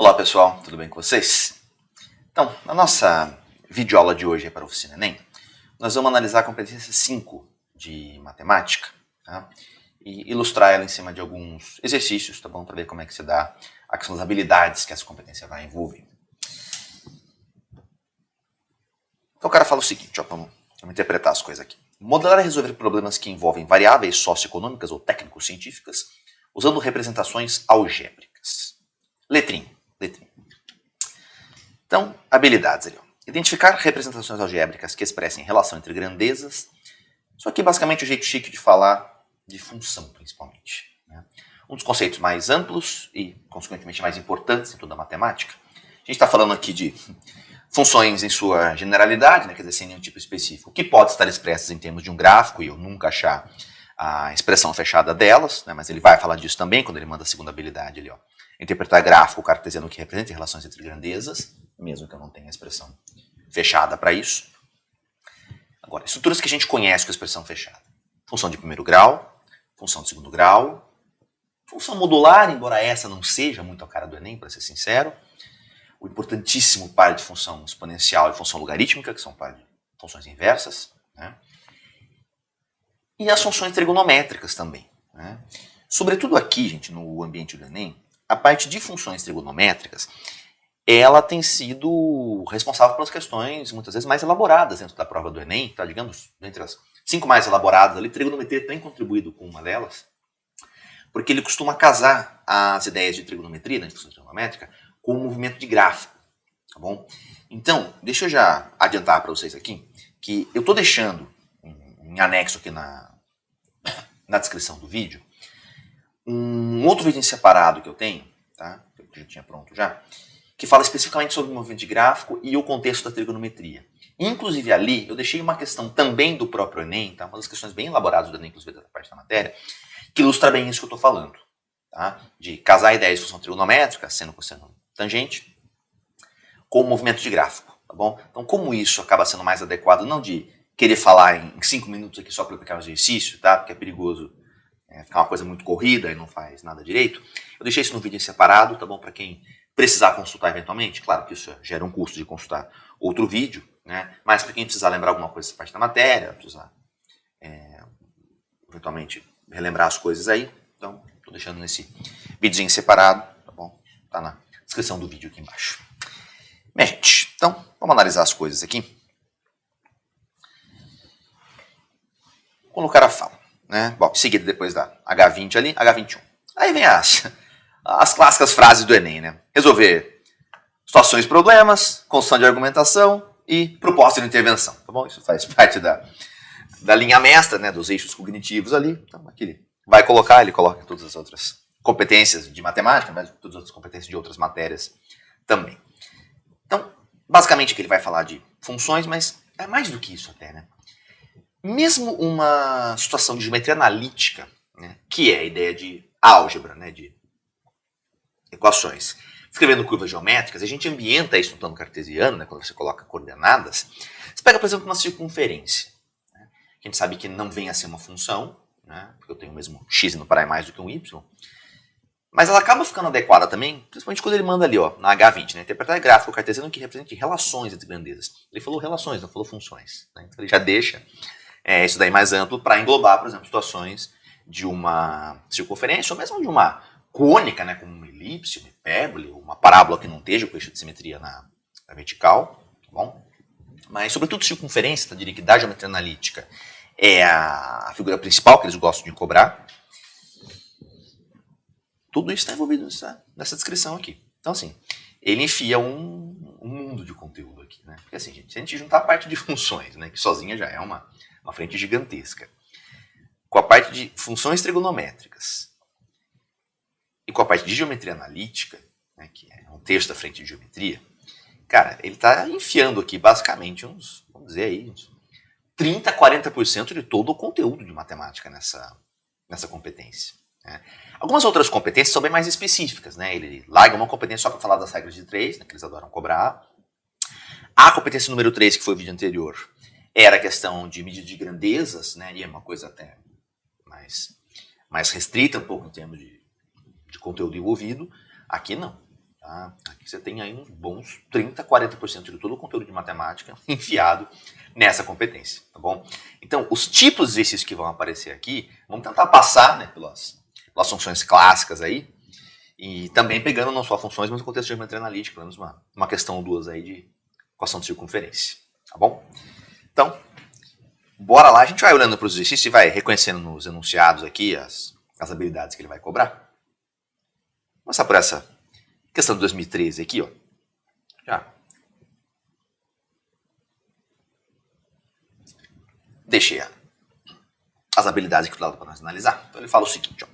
Olá pessoal, tudo bem com vocês? Então, na nossa videoaula de hoje para a Oficina Enem, nós vamos analisar a competência 5 de matemática, tá? E ilustrar ela em cima de alguns exercícios, tá bom? Para ver como é que se dá a questão das habilidades que essa competência vai envolver. Então o cara fala o seguinte, ó, vamos interpretar as coisas aqui. Modelar e resolver problemas que envolvem variáveis socioeconômicas ou técnico-científicas usando representações algébricas. Letrinha. Então, habilidades ali. Identificar representações algébricas que expressem relação entre grandezas. Isso aqui é basicamente o jeito chique de falar de função, principalmente. Né? Um dos conceitos mais amplos e, consequentemente, mais importantes em toda a matemática. A gente está falando aqui de funções em sua generalidade, né? Quer dizer, sem nenhum tipo específico, que pode estar expressas em termos de um gráfico, e eu nunca achar a expressão fechada delas, né? Mas ele vai falar disso também quando ele manda a segunda habilidade ali, ó. Interpretar gráfico cartesiano que representa relações entre grandezas, mesmo que eu não tenha expressão fechada para isso. Agora, estruturas que a gente conhece com a expressão fechada. Função de primeiro grau, função de segundo grau, função modular, embora essa não seja muito a cara do Enem, para ser sincero. O importantíssimo par de função exponencial e função logarítmica, que são par de funções inversas. Né? E as funções trigonométricas também. Né? Sobretudo aqui, gente, no ambiente do Enem, a parte de funções trigonométricas, ela tem sido responsável pelas questões, muitas vezes, mais elaboradas dentro da prova do Enem, tá? Digamos, entre as 5 mais elaboradas ali, trigonometria tem contribuído com uma delas, porque ele costuma casar as ideias de trigonometria, de função trigonométrica, com o movimento de gráfico, tá bom? Então, deixa eu já adiantar para vocês aqui, que eu estou deixando em anexo aqui na descrição do vídeo, um outro vídeo em separado que eu tenho, tá? Que eu já tinha pronto já, que fala especificamente sobre o movimento de gráfico e o contexto da trigonometria. Inclusive ali, eu deixei uma questão também do próprio Enem, tá? Uma das questões bem elaboradas do Enem, inclusive da parte da matéria, que ilustra bem isso que eu estou falando. Tá? De casar ideias de função trigonométrica, seno, cosseno, tangente, com o movimento de gráfico. Tá bom? Então, como isso acaba sendo mais adequado, não de querer falar em 5 minutos aqui só para aplicar o exercício, tá? Porque é perigoso ficar uma coisa muito corrida e não faz nada direito, eu deixei isso no vídeo em separado, tá bom? Para quem precisar consultar eventualmente, claro que isso gera um custo de consultar outro vídeo, né? Mas para quem precisar lembrar alguma coisa dessa parte da matéria, precisar eventualmente relembrar as coisas aí, então estou deixando nesse videozinho separado, tá bom? Tá na descrição do vídeo aqui embaixo. Bem, gente, então vamos analisar as coisas aqui. Vou colocar a fala. Né? Bom, em seguida, depois da H20 ali, H21. Aí vem as clássicas frases do Enem, né? Resolver situações, problemas, construção de argumentação e proposta de intervenção, tá bom? Isso faz parte da linha mestra, né? Dos eixos cognitivos ali. Então, aqui ele vai colocar, ele coloca todas as outras competências de matemática, mas todas as outras competências de outras matérias também. Então, basicamente aqui ele vai falar de funções, mas é mais do que isso até, né? Mesmo uma situação de geometria analítica, né, que é a ideia de álgebra, né, de equações, escrevendo curvas geométricas, a gente ambienta isso no plano cartesiano, né, quando você coloca coordenadas. Você pega, por exemplo, uma circunferência. Né, a gente sabe que não vem a ser uma função, né, porque eu tenho o mesmo x no par é mais do que um y, mas ela acaba ficando adequada também, principalmente quando ele manda ali, ó, na H20, né, interpretar gráfico cartesiano que representa relações entre grandezas. Ele falou relações, não falou funções. Né, então ele já deixa isso daí mais amplo para englobar, por exemplo, situações de uma circunferência ou mesmo de uma cônica, né, como uma elipse, uma hipérbole, uma parábola que não esteja com eixo de simetria na vertical, tá bom? Mas, sobretudo, circunferência, tá? Diria que da geometria analítica é a figura principal que eles gostam de cobrar. Tudo isso está envolvido nessa descrição aqui. Então, assim, ele enfia um mundo de conteúdo aqui, né? Porque, assim, gente, se a gente juntar a parte de funções, né, que sozinha já é uma frente gigantesca, com a parte de funções trigonométricas e com a parte de geometria analítica, né, que é um terço da frente de geometria, cara, ele está enfiando aqui basicamente vamos dizer aí, uns 30%, 40% de todo o conteúdo de matemática nessa competência. Né. Algumas outras competências são bem mais específicas, né? Ele larga uma competência só para falar das regras de 3, né, que eles adoram cobrar. A competência número 3, que foi o vídeo anterior, era a questão de medida de grandezas, né? E é uma coisa até mais restrita um pouco em termos de conteúdo envolvido. Aqui não. Tá? Aqui você tem aí uns bons 30, 40% de todo o conteúdo de matemática enfiado nessa competência, tá bom? Então, os tipos de exercícios que vão aparecer aqui, vamos tentar passar, né, pelas funções clássicas aí, e também pegando não só funções, mas o contexto de geometria analítica, pelo menos uma questão ou duas aí de equação de circunferência, tá bom? Então, bora lá, a gente vai olhando para os exercícios e vai reconhecendo nos enunciados aqui as habilidades que ele vai cobrar. Vou começar por essa questão de 2013 aqui, ó. Já deixei as habilidades aqui do lado para nós analisar. Então ele fala o seguinte, ó.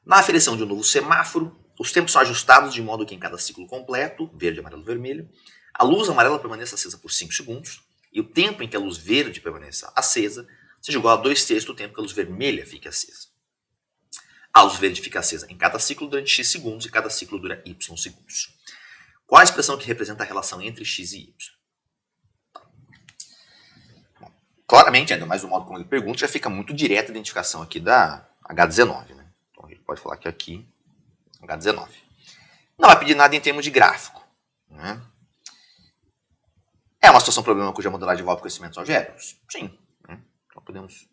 Na aferição de um novo semáforo, os tempos são ajustados de modo que em cada ciclo completo, verde, amarelo, vermelho, a luz amarela permaneça acesa por 5 segundos e o tempo em que a luz verde permaneça acesa seja igual a 2/3 do tempo que a luz vermelha fique acesa. A luz verde fica acesa em cada ciclo durante x segundos e cada ciclo dura y segundos. Qual a expressão que representa a relação entre x e y? Bom, claramente, ainda mais do modo como ele pergunta, já fica muito direta a identificação aqui da H19. Né? Então a gente pode falar que aqui, H19. Não vai pedir nada em termos de gráfico. Né? É uma situação problema cuja modelagem envolve conhecimentos algébricos? Sim. Né? Então podemos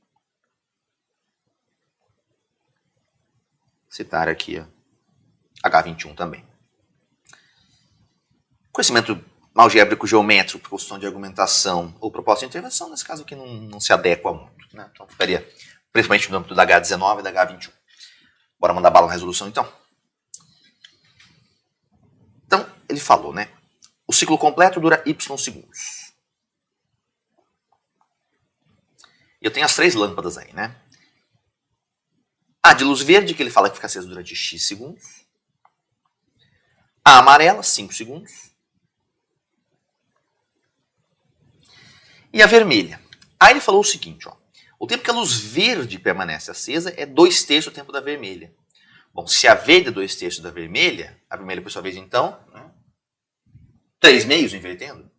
citar aqui a H21 também. Conhecimento algébrico geométrico, proposição de argumentação ou proposta de intervenção, nesse caso aqui não se adequa muito. Né? Então ficaria principalmente no âmbito da H19 e da H21. Bora mandar bala na resolução então? Então, ele falou, né? O ciclo completo dura y segundos. E eu tenho as 3 lâmpadas aí, né? A de luz verde, que ele fala que fica acesa durante x segundos. A amarela, 5 segundos. E a vermelha. Aí ele falou o seguinte, ó. O tempo que a luz verde permanece acesa é 2/3 do tempo da vermelha. Bom, se a verde é 2/3 da vermelha, a vermelha, por sua vez, então, né, 3/2 invertendo.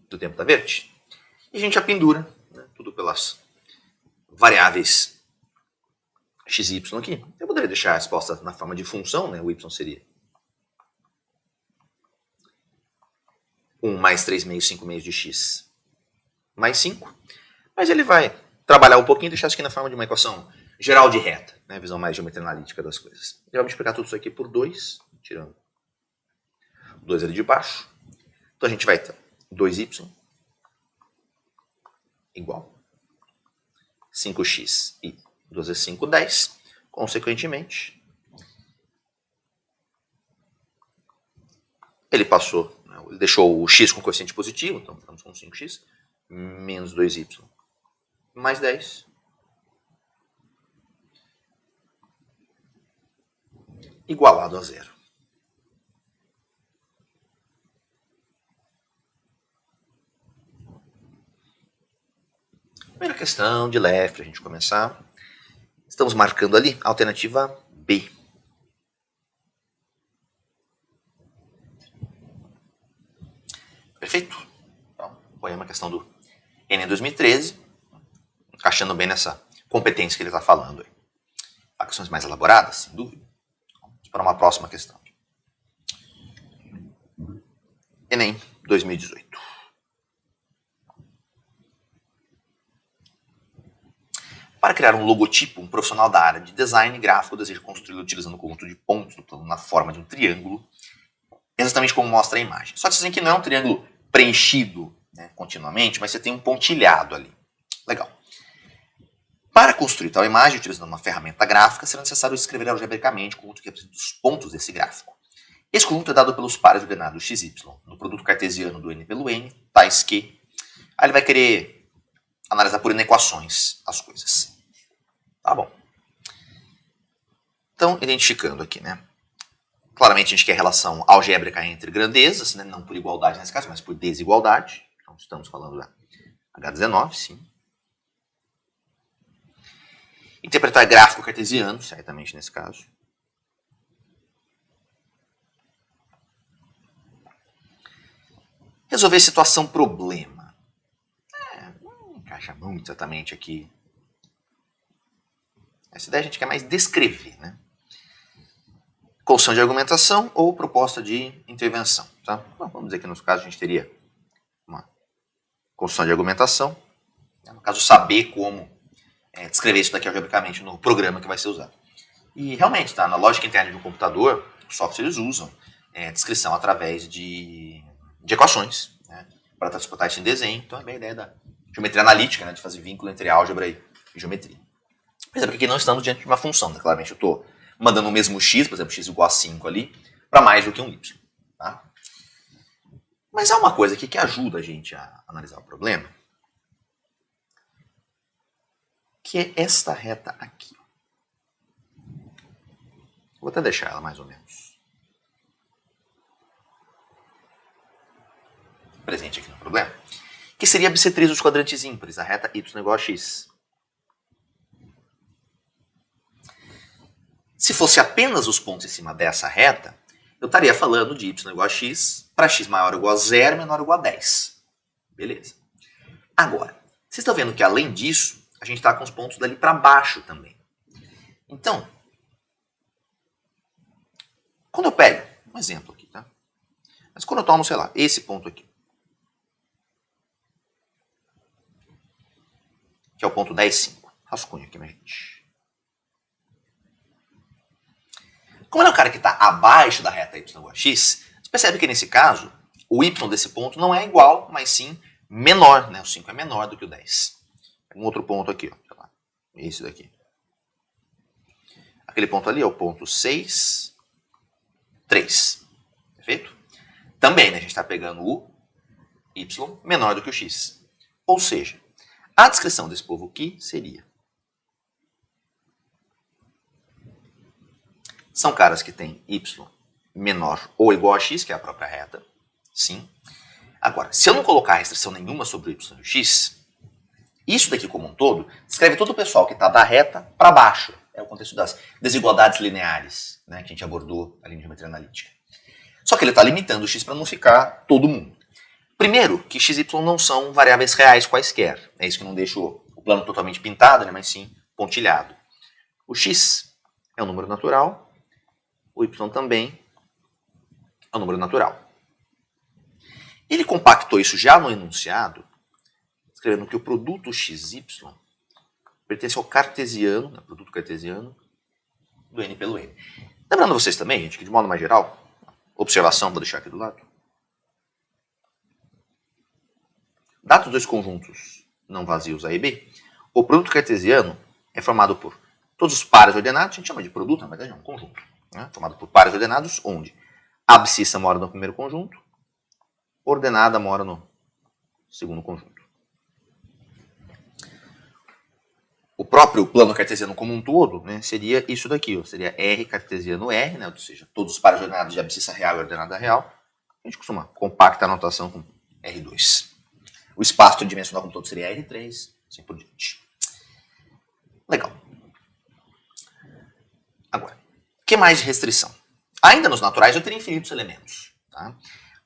Do tempo da verde. E a gente já pendura, né, tudo pelas variáveis x e y aqui. Eu poderia deixar a resposta na forma de função, né, o y seria 1 mais 3/2, 5/2 de x mais 5. Mas ele vai trabalhar um pouquinho e deixar isso aqui na forma de uma equação geral de reta, né? Visão mais geometria analítica das coisas. Ele vai multiplicar tudo isso aqui por 2, tirando 2 ali de baixo. Então a gente vai ter 2y igual 5x e 2 vezes 5, 10. Consequentemente, ele passou, né, ele deixou o x com coeficiente positivo, então ficamos com 5x, menos 2y, mais 10. Igualado a 0. Primeira questão de leve para a gente começar. Estamos marcando ali a alternativa B. Perfeito? Então, põe uma questão do Enem 2013, encaixando bem nessa competência que ele está falando. Há questões mais elaboradas, sem dúvida. Vamos para uma próxima questão. Enem 2018. Para criar um logotipo, um profissional da área de design gráfico deseja construí-lo utilizando um conjunto de pontos do plano na forma de um triângulo, exatamente como mostra a imagem. Só que vocês veem que não é um triângulo preenchido, né, continuamente, mas você tem um pontilhado ali. Legal. Para construir tal imagem, utilizando uma ferramenta gráfica, será necessário escrever algebricamente o conjunto que representa os pontos desse gráfico. Esse conjunto é dado pelos pares ordenados XY, no produto cartesiano do N pelo N, tais que... Aí ele vai querer analisar por inequações as coisas. Tá bom. Então, identificando aqui, né? Claramente a gente quer relação algébrica entre grandezas, né? Não por igualdade nesse caso, mas por desigualdade. Então, estamos falando da H19, sim. Interpretar gráfico cartesiano, certamente nesse caso. Resolver situação problema. Não encaixa muito exatamente aqui Essa ideia a gente quer mais descrever, né? Construção de argumentação ou proposta de intervenção, tá? Bom, vamos dizer que nos casos a gente teria uma construção de argumentação, né? No caso saber como descrever isso daqui algebricamente no programa que vai ser usado. E realmente, tá? Na lógica interna de um computador, os softwares usam descrição através de equações, né? Para transportar isso em desenho. Então é bem a ideia da geometria analítica, né? De fazer vínculo entre álgebra e geometria. Por exemplo, aqui não estamos diante de uma função, né? Claramente eu estou mandando o mesmo x, por exemplo, x igual a 5 ali, para mais do que um y. Tá? Mas há uma coisa aqui que ajuda a gente a analisar o problema, que é esta reta aqui. Vou até deixar ela mais ou menos presente aqui no problema, que seria a bissetriz dos quadrantes ímpares, a reta y igual a x. Se fosse apenas os pontos em cima dessa reta, eu estaria falando de y igual a x para x maior ou igual a 0, menor ou igual a 10. Beleza. Agora, vocês estão vendo que além disso, a gente está com os pontos dali para baixo também. Então, quando eu pego, um exemplo aqui, tá? Mas quando eu tomo, sei lá, esse ponto aqui, que é o ponto 10,5. Rascunho aqui, minha gente. Como ele é um cara que está abaixo da reta y igual a x, você percebe que nesse caso, o y desse ponto não é igual, mas sim menor, né? O 5 é menor do que o 10. Um outro ponto aqui, ó, sei lá, esse daqui. Aquele ponto ali é o ponto 6, 3. Perfeito? Também, né, a gente está pegando o y menor do que o x. Ou seja, a descrição desse povo aqui seria: são caras que têm y menor ou igual a x, que é a própria reta. Sim. Agora, se eu não colocar restrição nenhuma sobre o y e o x, isso daqui como um todo descreve todo o pessoal que está da reta para baixo. É o contexto das desigualdades lineares, né, que a gente abordou ali em geometria analítica. Só que ele está limitando o x para não ficar todo mundo. Primeiro, que x e y não são variáveis reais quaisquer. É isso que não deixa o plano totalmente pintado, né, mas sim pontilhado. O x é um número natural. O y também é um número natural. Ele compactou isso já no enunciado, escrevendo que o produto xy pertence ao cartesiano, né, produto cartesiano, do n pelo n. Lembrando vocês também, gente, que de modo mais geral, observação, vou deixar aqui do lado. Dados dois conjuntos não vazios A e B, o produto cartesiano é formado por todos os pares ordenados, a gente chama de produto, na verdade é um conjunto, né, formado por pares ordenados, onde a abscissa mora no primeiro conjunto, ordenada mora no segundo conjunto. O próprio plano cartesiano como um todo, né, seria isso daqui, ó, seria R cartesiano R, né, ou seja, todos os pares ordenados de abscissa real e ordenada real. A gente costuma compactar a notação com R2. O espaço tridimensional como todo seria R3, assim por diante. Legal. Agora, o que mais de restrição? Ainda nos naturais eu teria infinitos elementos. Tá?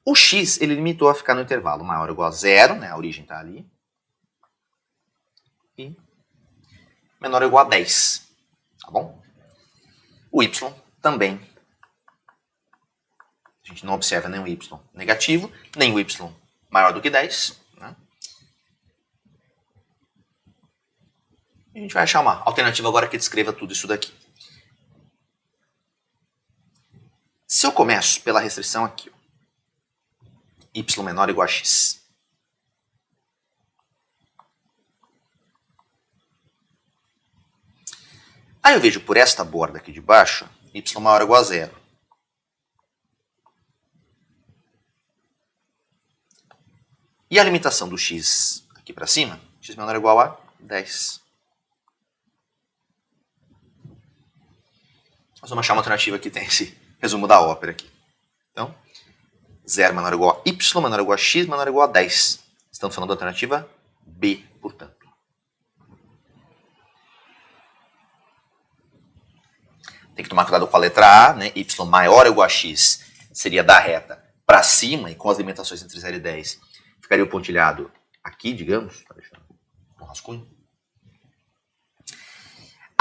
O x ele limitou a ficar no intervalo maior ou igual a 0, né, a origem está ali, e menor ou igual a 10. Tá bom? O y também. A gente não observa nenhum y negativo, nem o y maior do que 10. Né? A gente vai achar uma alternativa agora que descreva tudo isso daqui. Se eu começo pela restrição aqui, ó, y menor ou igual a x. Aí eu vejo por esta borda aqui de baixo, y maior ou igual a 0. E a limitação do x aqui para cima, x menor ou igual a 10. Nós vamos achar uma alternativa que tem esse resumo da ópera aqui. Então, 0 menor ou igual a y, menor ou igual a x, menor ou igual a 10. Estamos falando da alternativa B, portanto. Tem que tomar cuidado com a letra A, né? Y maior ou igual a x seria da reta para cima e com as limitações entre 0 e 10 ficaria o pontilhado aqui, digamos. Tá deixando um rascunho.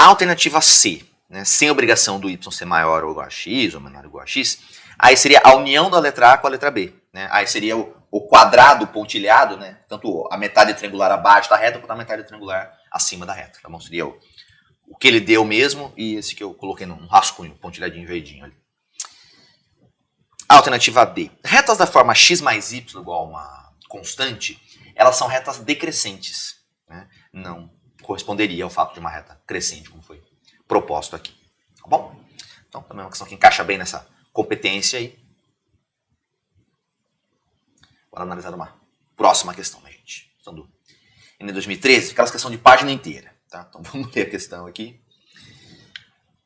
A alternativa C, né, sem obrigação do y ser maior ou igual a x, ou menor ou igual a x, aí seria a união da letra A com a letra B. Né? Aí seria o quadrado pontilhado, né, tanto a metade triangular abaixo da reta quanto a metade triangular acima da reta. Tá bom? Seria o que ele deu mesmo e esse que eu coloquei num rascunho, pontilhadinho, verdinho ali. A alternativa D. Retas da forma x mais y igual a uma constante, elas são retas decrescentes. Né? Não corresponderia ao fato de uma reta crescente, como foi proposto aqui. Tá bom? Então, também é uma questão que encaixa bem nessa competência aí. Bora analisar uma próxima questão, né, gente? Questão do Enem 2013, aquelas questões de página inteira. Tá? Então, vamos ler a questão aqui.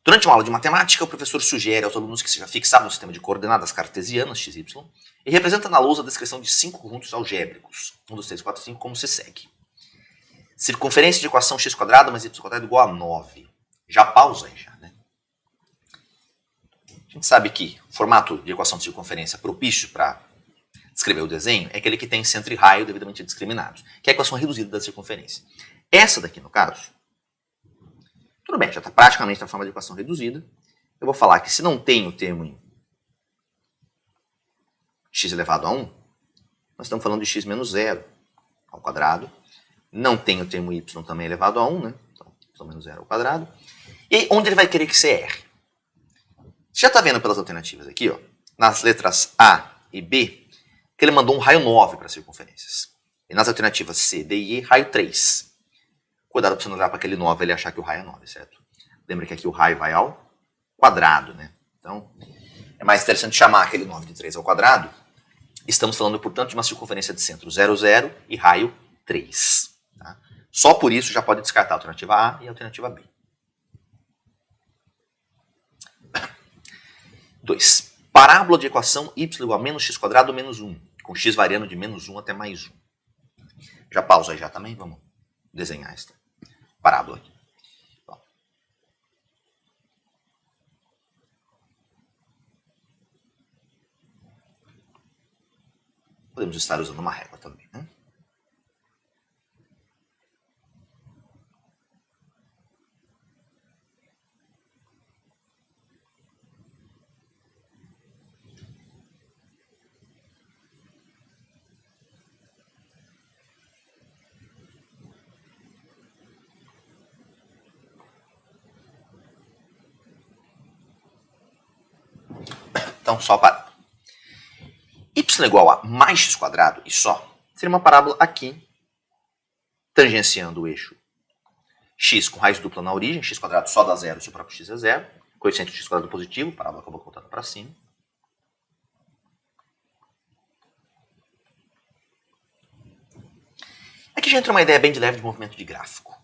Durante uma aula de matemática, o professor sugere aos alunos que seja fixado no sistema de coordenadas cartesianas, x, y, e representa na lousa a descrição de 5 conjuntos algébricos, 1, 2, 3, 4, 5, como se segue. Circunferência de equação x² mais y² igual a 9. Já pausa aí, já, né? A gente sabe que o formato de equação de circunferência propício para descrever o desenho é aquele que tem centro e raio devidamente discriminados, que é a equação reduzida da circunferência. Essa daqui, no caso, tudo bem, já está praticamente na forma de equação reduzida. Eu vou falar que se não tem o termo em x elevado a 1, nós estamos falando de x menos 0 ao quadrado. Não tem o termo y também elevado a 1, né? Então, y menos 0 ao quadrado. E aí, onde ele vai querer que você erre? Você já está vendo pelas alternativas aqui, ó, nas letras A e B, que ele mandou um raio 9 para circunferências. E nas alternativas C, D e E, raio 3. Cuidado para você não olhar para aquele 9 e ele achar que o raio é 9, certo? Lembra que aqui o raio vai ao quadrado, né? Então, é mais interessante chamar aquele 9 de 3 ao quadrado. Estamos falando, portanto, de uma circunferência de centro 0, 0 e raio 3. Tá? Só por isso já pode descartar a alternativa A e a alternativa B. 2. Parábola de equação y igual a menos x² menos 1, com x variando de menos 1 até mais 1. Já pausa aí já também, vamos desenhar esta parábola aqui. Bom. Podemos estar usando uma régua também, né? Então, só para y igual a mais x² e só, seria uma parábola aqui, tangenciando o eixo x com raiz dupla na origem, x² só dá zero se o próprio x é zero, coeficiente de x² positivo, parábola acabou voltando para cima. Aqui já entra uma ideia bem de leve de movimento de gráfico.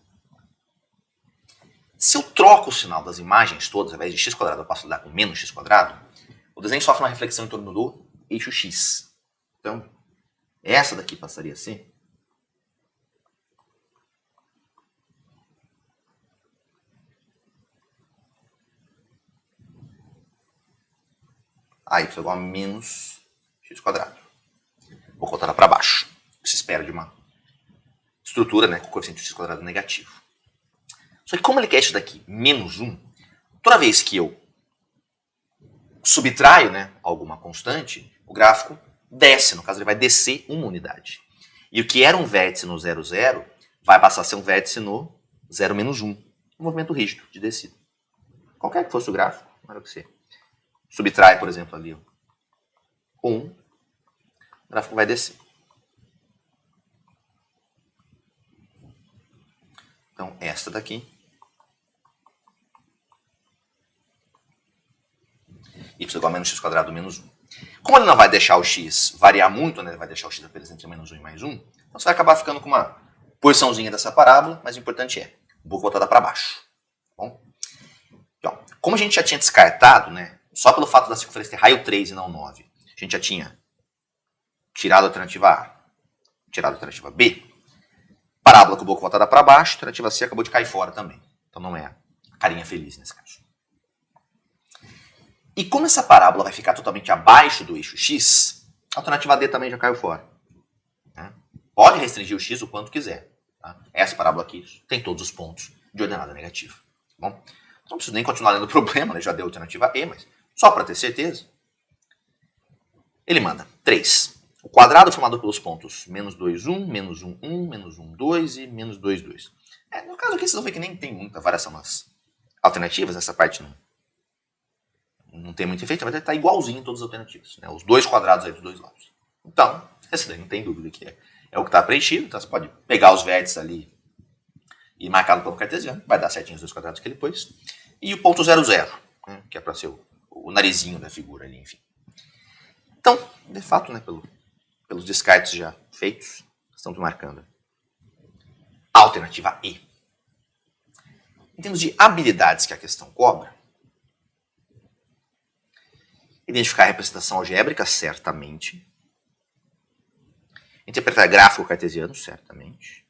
Se eu troco o sinal das imagens todas, ao invés de x² eu passo a lidar com menos x², o desenho sofre uma reflexão em torno do eixo x. Então, essa daqui passaria a ser a y igual a menos x². Vou colocar ela para baixo. O que se espera de uma estrutura, né, com coeficiente de x² negativo. Só que como ele quer isso daqui, menos 1, toda vez que eu subtraio, né, alguma constante, o gráfico desce. No caso, ele vai descer uma unidade. E o que era um vértice no 0, 0, vai passar a ser um vértice no 0, menos 1. Um movimento rígido de descida. Qualquer que fosse o gráfico, na hora que você subtrai, por exemplo, ali 1, o gráfico vai descer. Então, esta daqui, y igual a menos x² menos 1. Como ele não vai deixar o x variar muito, né, ele vai deixar o x apenas entre menos 1 e mais 1, então você vai acabar ficando com uma porçãozinha dessa parábola, mas o importante é, um pouco voltada para baixo. Tá bom? Então, como a gente já tinha descartado, né, só pelo fato da circunferência ter raio 3 e não 9, a gente já tinha tirado a alternativa A, tirado a alternativa B, parábola com o boca voltada para baixo, a alternativa C acabou de cair fora também. Então não é a carinha feliz nesse caso. E como essa parábola vai ficar totalmente abaixo do eixo x, a alternativa D também já caiu fora. Né? Pode restringir o x o quanto quiser. Tá? Essa parábola aqui tem todos os pontos de ordenada negativa. Bom, não preciso nem continuar lendo o problema, né? Já deu a alternativa E, mas só para ter certeza. Ele manda 3. O quadrado formado pelos pontos menos 2, 1, menos 1, 1, menos 1, 2 e menos 2, 2. No caso aqui, vocês vão ver que nem tem muita variação nas alternativas, essa parte não tem muito efeito, mas ele está igualzinho em todas as alternativas. Né? Os dois quadrados aí dos dois lados. Então, essa daí não tem dúvida que é o que está preenchido. Então você pode pegar os vértices ali e marcar no plano cartesiano. Vai dar certinho os dois quadrados que ele pôs. E o ponto 0, 0, né? Que é para ser o narizinho da figura ali, enfim. Então, de fato, né, pelos descartes já feitos, estamos marcando a alternativa E. Em termos de habilidades que a questão cobra, identificar a representação algébrica, certamente. Interpretar gráfico cartesiano, certamente.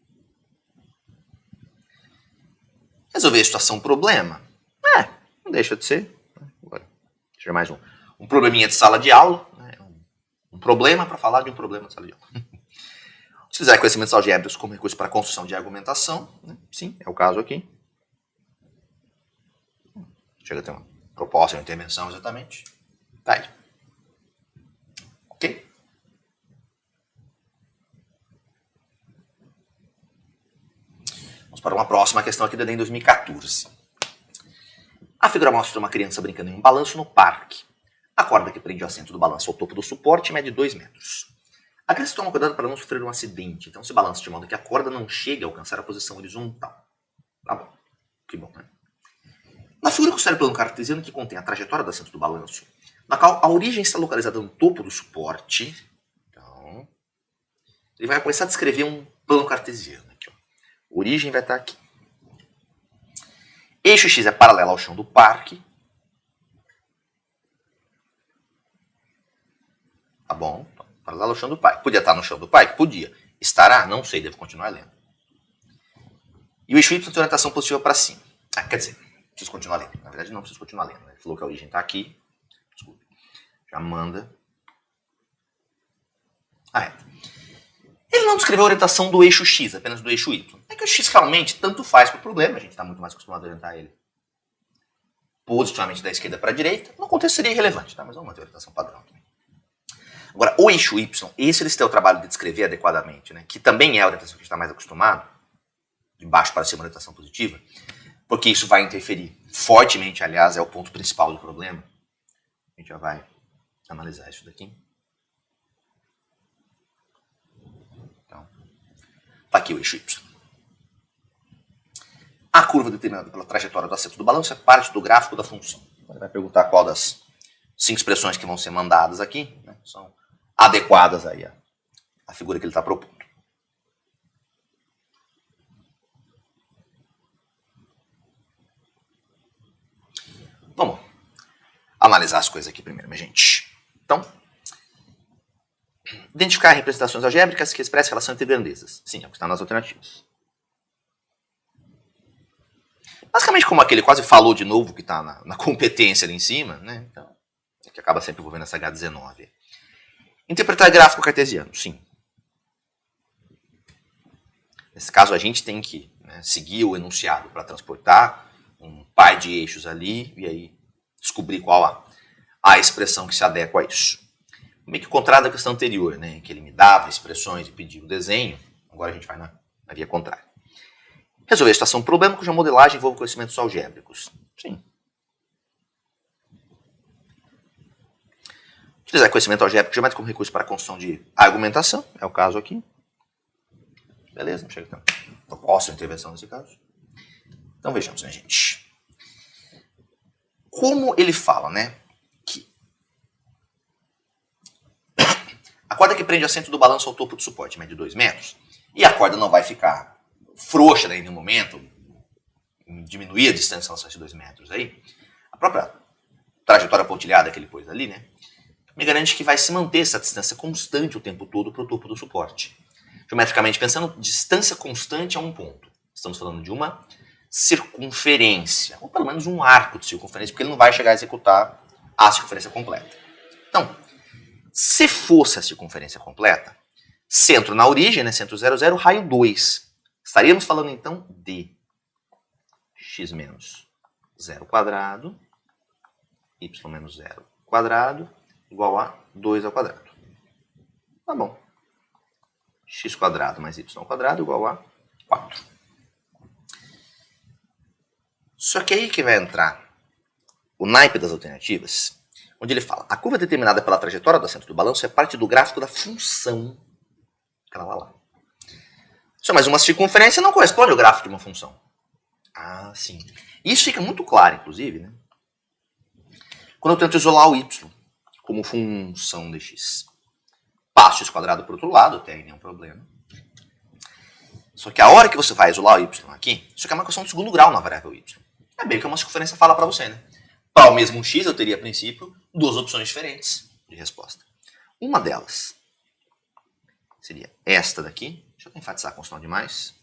Resolver a situação problema. Não deixa de ser. Agora, deixa mais um probleminha de sala de aula. Né? Um problema para falar de um problema de sala de aula. Utilizar conhecimentos algébricos como recurso para a construção de argumentação. Né? Sim, é o caso aqui. Chega a ter uma proposta, uma intervenção exatamente. Tá aí. Ok? Vamos para uma próxima questão aqui do Enem 2014. A figura mostra uma criança brincando em um balanço no parque. A corda que prende o assento do balanço ao topo do suporte mede 2 metros. A criança toma cuidado para não sofrer um acidente, então se balança de modo que a corda não chegue a alcançar a posição horizontal. Tá bom. Que bom, né? Na figura considere o plano cartesiano que contém a trajetória do assento do balanço, na qual a origem está localizada no topo do suporte. Então, ele vai começar a descrever um plano cartesiano. Aqui, ó. A origem vai estar aqui. Eixo X é paralelo ao chão do parque. Tá bom? Então, paralelo ao chão do parque. Podia estar no chão do parque? Podia. Estará? Não sei, devo continuar lendo. E o eixo Y tem orientação positiva para cima. Quer dizer, preciso continuar lendo. Na verdade, não preciso continuar lendo. Ele falou que a origem está aqui. Desculpe. Já manda. Ele não descreveu a orientação do eixo X, apenas do eixo Y. É que o X realmente tanto faz para o problema. A gente está muito mais acostumado a orientar ele positivamente da esquerda para a direita. No contexto seria irrelevante, tá? Mas vamos manter a orientação padrão também. Agora, o eixo Y, esse eles têm o trabalho de descrever adequadamente, né? Que também é a orientação que a gente está mais acostumado, de baixo para cima, orientação positiva, porque isso vai interferir fortemente, aliás, é o ponto principal do problema. A gente já vai analisar isso daqui. Então, tá aqui o eixo Y. A curva determinada pela trajetória do assento do balanço é parte do gráfico da função. Ele vai perguntar qual das 5 expressões que vão ser mandadas aqui, né, são adequadas aí à figura que ele está propondo. Vamos analisar as coisas aqui primeiro, minha gente. Então, identificar representações algébricas que expressam a relação entre grandezas. Sim, é o que está nas alternativas. Basicamente, como aquele quase falou de novo que está na competência ali em cima, né? Então, é que acaba sempre envolvendo essa H19. Interpretar gráfico cartesiano, sim. Nesse caso, a gente tem que seguir o enunciado para transportar um par de eixos ali e aí descobrir qual a expressão que se adequa a isso. Meio que o contrário da questão anterior, né? Que ele me dava expressões e pedia um desenho. Agora a gente vai na via contrária. Resolver a situação problema cuja modelagem envolve conhecimentos algébricos. Sim. Utilizar conhecimento algébrico geométrico como recurso para a construção de argumentação. É o caso aqui. Beleza, não chega então. Proposta de intervenção nesse caso. Então vejamos, né, gente? Como ele fala, né? Que a corda que prende o assento do balanço ao topo do suporte mede 2 metros. E a corda não vai ficar frouxa daí no momento, diminuir a distância em relação a esses 2 metros aí. A própria trajetória pontilhada que ele pôs ali, né? Me garante que vai se manter essa distância constante o tempo todo para o topo do suporte. Geometricamente pensando, distância constante a um ponto. Estamos falando de uma circunferência, ou pelo menos um arco de circunferência, porque ele não vai chegar a executar a circunferência completa. Então, se fosse a circunferência completa, centro na origem, né, centro 0, 0, raio 2. Estaríamos falando então de x menos 0 quadrado, y menos 0 quadrado, igual a 2 ao quadrado. Tá bom. X quadrado mais y ao quadrado igual a 4. Só que aí que vai entrar o naipe das alternativas, onde ele fala, a curva determinada pela trajetória do assento do balanço é parte do gráfico da função. Lá. Mas uma circunferência não corresponde ao gráfico de uma função. Ah, sim. Isso fica muito claro, inclusive, né? Quando eu tento isolar o y como função de x. Passo x quadrado para o outro lado, até aí nenhum problema. Só que a hora que você vai isolar o y aqui, isso aqui é uma questão de segundo grau na variável y. É bem o que uma circunferência fala para você, né? Para o mesmo x, eu teria, a princípio, duas opções diferentes de resposta. Uma delas seria esta daqui. Deixa eu enfatizar com o sinal de mais.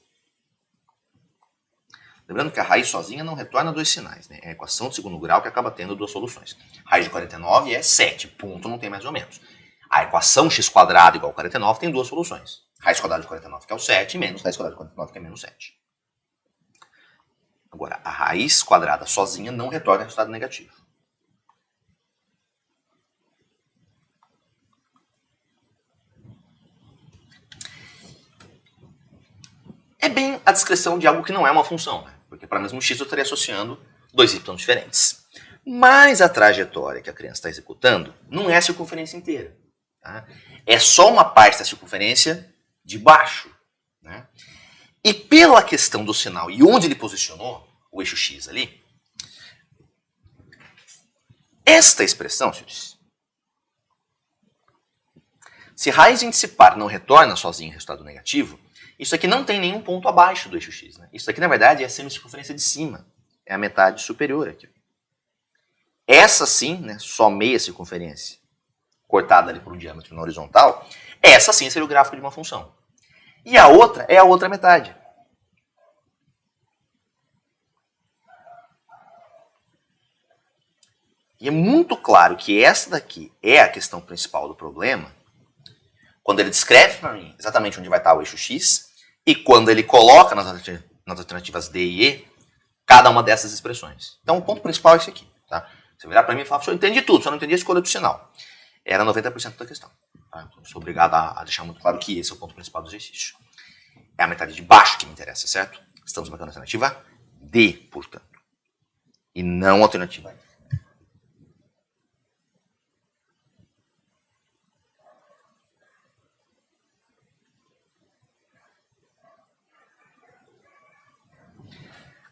Lembrando que a raiz sozinha não retorna dois sinais, né? É a equação de segundo grau que acaba tendo duas soluções. Raiz de 49 é 7, ponto, não tem mais ou menos. A equação x quadrado igual a 49 tem duas soluções. Raiz quadrada de 49, que é o 7, menos raiz quadrada de 49, que é menos 7. Agora, a raiz quadrada sozinha não retorna resultado negativo. É bem a descrição de algo que não é uma função, né? Porque para mesmo x eu estaria associando dois y diferentes. Mas a trajetória que a criança está executando não é a circunferência inteira. Tá? É só uma parte da circunferência de baixo. Né? E pela questão do sinal e onde ele posicionou o eixo x ali, esta expressão, senhores, se raiz índice par não retorna sozinho resultado negativo, isso aqui não tem nenhum ponto abaixo do eixo x. Né? Isso aqui, na verdade, é a semicircunferência de cima. É a metade superior aqui. Essa sim, né, só meia circunferência, cortada ali por um diâmetro na horizontal, essa sim seria o gráfico de uma função. E a outra é a outra metade. E é muito claro que essa daqui é a questão principal do problema, quando ele descreve para mim exatamente onde vai estar o eixo x, e quando ele coloca nas alternativas D e E, cada uma dessas expressões. Então o ponto principal é esse aqui. Tá? Você virar para mim e falar, eu entendi tudo, só não entendi a escolha do sinal. Era 90% da questão. Tá? Então, sou obrigado a deixar muito claro que esse é o ponto principal do exercício. É a metade de baixo que me interessa, certo? Estamos marcando a alternativa D, portanto. E não a alternativa E.